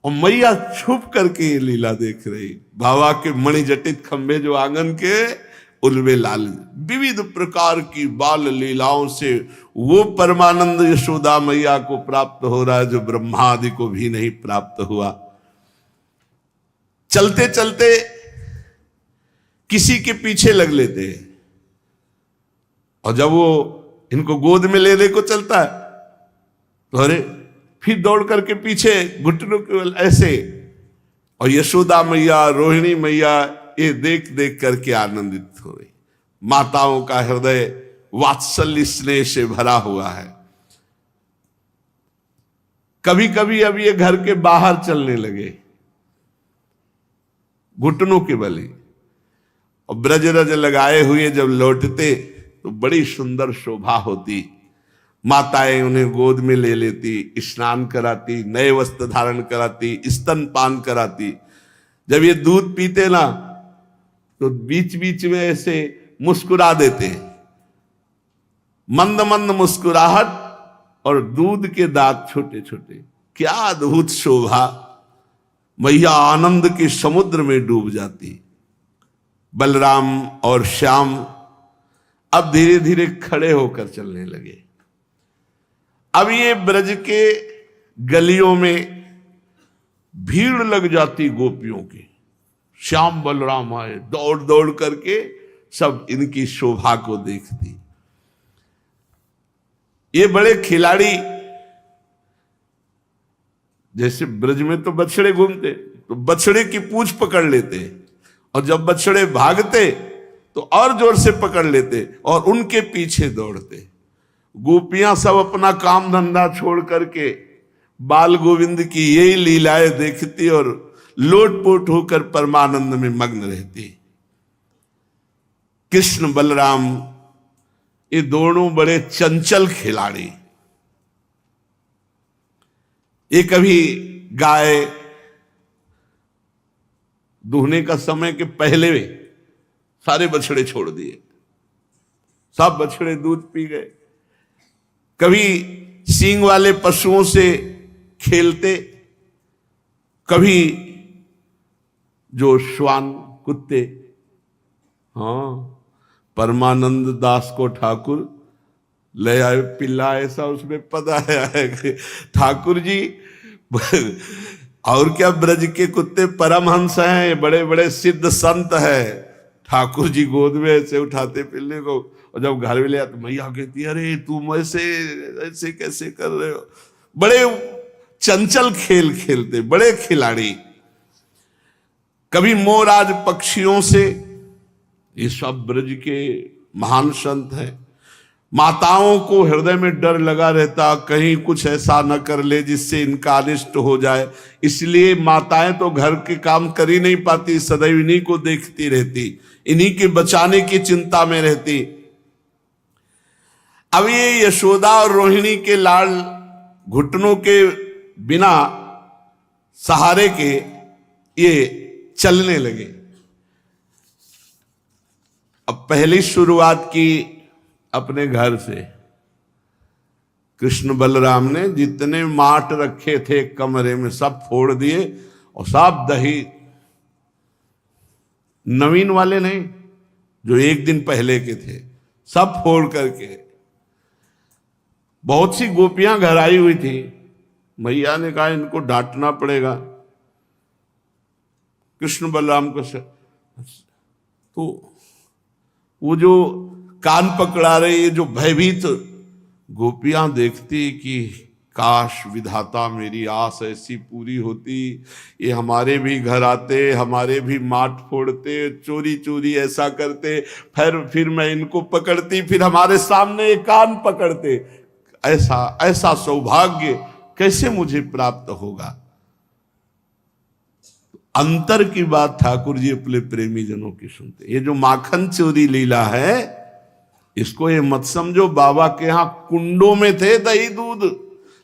A: और मैया छुप करके ये लीला देख रही। बाबा के मणिजटित खंभे जो आंगन के, उनमें लाल विविध प्रकार की बाल लीलाओं से वो परमानंद यशोदा मैया को प्राप्त हो रहा है जो ब्रह्मादि को भी नहीं प्राप्त हुआ। चलते चलते किसी के पीछे लग लेते हैं, और जब वो इनको गोद में लेने को चलता है तो अरे फिर दौड़ करके पीछे घुटनों के बल ऐसे, और यशोदा मैया रोहिणी मैया ये देख देख करके आनंदित हो रही। माताओं का हृदय वात्सल्य स्नेह से भरा हुआ है। कभी कभी अब ये घर के बाहर चलने लगे घुटनों के बल, और ब्रज रज लगाए हुए जब लौटते तो बड़ी सुंदर शोभा होती। माताएं उन्हें गोद में ले लेती, स्नान कराती, नए वस्त्र धारण कराती, स्तन पान कराती। जब ये दूध पीते ना तो बीच बीच में ऐसे मुस्कुरा देते, मंद मंद मुस्कुराहट, और दूध के दांत छोटे छोटे। क्या अद्भुत शोभा! मैया आनंद के समुद्र में डूब जाती। बलराम और श्याम अब धीरे धीरे खड़े होकर चलने लगे। अब ये ब्रज के गलियों में भीड़ लग जाती गोपियों की। श्याम बलराम आए, दौड़ दौड़ करके सब इनकी शोभा को देखती। ये बड़े खिलाड़ी, जैसे ब्रज में तो बछड़े घूमते तो बछड़े की पूंछ पकड़ लेते, और जब बछड़े भागते तो और जोर से पकड़ लेते और उनके पीछे दौड़ते। गोपियां सब अपना काम धंधा छोड़ करके बाल गोविंद की यही लीलाएं देखती और लोटपोट होकर परमानंद में मग्न रहती। कृष्ण बलराम ये दोनों बड़े चंचल खिलाड़ी। ये कभी गाय दूहने का समय के पहले सारे बछड़े छोड़ दिए, सब बछड़े दूध पी गए। कभी सींग वाले पशुओं से खेलते, कभी जो श्वान कुत्ते। हाँ, परमानंद दास को ठाकुर ले आए पिल्ला, ऐसा उसमें पता है ठाकुर जी और क्या ब्रज के कुत्ते परमहंस हैं, बड़े बड़े सिद्ध संत हैं। ठाकुर जी गोद में ऐसे उठाते पिल्ले को, और जब घर में ले आते मैया कहती अरे तुम ऐसे ऐसे कैसे कर रहे हो। बड़े चंचल खेल खेलते, बड़े खिलाड़ी। कभी मोराज पक्षियों से, ये सब ब्रज के महान संत हैं। माताओं को हृदय में डर लगा रहता कहीं कुछ ऐसा न कर ले जिससे इनका अनिष्ट हो जाए, इसलिए माताएं तो घर के काम कर ही नहीं पाती, सदैव इन्हीं को देखती रहती, इन्हीं के बचाने की चिंता में रहती। अब ये यशोदा और रोहिणी के लाल घुटनों के बिना सहारे के ये चलने लगे। अब पहली शुरुआत की अपने घर से। कृष्ण बलराम ने जितने माट रखे थे कमरे में सब फोड़ दिए, और सब दही, नवीन वाले नहीं, जो एक दिन पहले के थे, सब फोड़ करके। बहुत सी गोपियां घर आई हुई थी। मैया ने कहा इनको डांटना पड़ेगा। कृष्ण बलराम को तो वो जो कान पकड़ा रहे, ये जो भयभीत गोपियां देखती कि काश विधाता मेरी आस ऐसी पूरी होती, ये हमारे भी घर आते, हमारे भी माट फोड़ते, चोरी चोरी ऐसा करते, फिर मैं इनको पकड़ती, फिर हमारे सामने ये कान पकड़ते। ऐसा ऐसा सौभाग्य कैसे मुझे प्राप्त होगा। अंतर की बात ठाकुर जी अपने प्रेमी जनों की सुनते। ये जो माखन चोरी लीला है, इसको ये मत समझो बाबा के यहां कुंडों में थे दही दूध,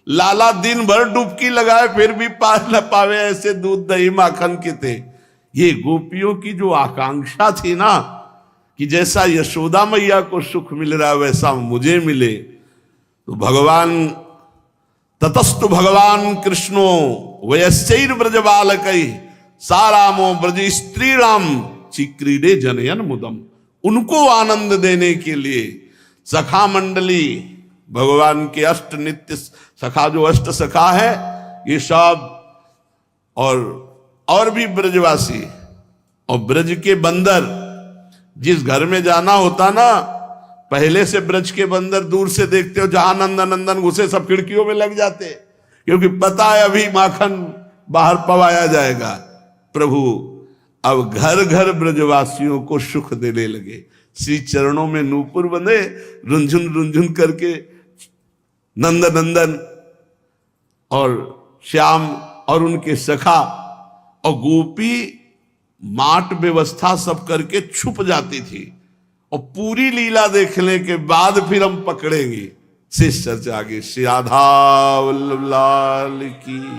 A: लाला दिन भर डुबकी लगाए फिर भी पा न पावे ऐसे दूध दही माखन के थे। ये गोपियों की जो आकांक्षा थी ना कि जैसा यशोदा मैया को सुख मिल रहा है वैसा मुझे मिले, तो भगवान ततस्तु भगवान कृष्णो वयस्यैर ब्रज बालकै सारामो ब्रज स्त्री राम चिक्रीडे जनयन मुदम। उनको आनंद देने के लिए सखा मंडली, भगवान के अष्ट नित्य सखा, जो अष्ट सखा है ये सब, और भी ब्रजवासी और ब्रज के बंदर। जिस घर में जाना होता ना, पहले से ब्रज के बंदर दूर से देखते हो, जहां नंदन नंदन घुसे सब खिड़कियों में लग जाते, क्योंकि पता है अभी माखन बाहर पवाया जाएगा। प्रभु अब घर घर ब्रजवासियों को सुख देने लगे। श्री चरणों में नूपुर बंधे, रुंझुन रुंझुन करके नंद नंदन और श्याम और उनके सखा और गोपी माट व्यवस्था सब करके छुप जाती थी, और पूरी लीला देखने के बाद फिर हम पकड़ेंगे। शेष चर्चा आगे। श्री राधा वल्लभ लाल की।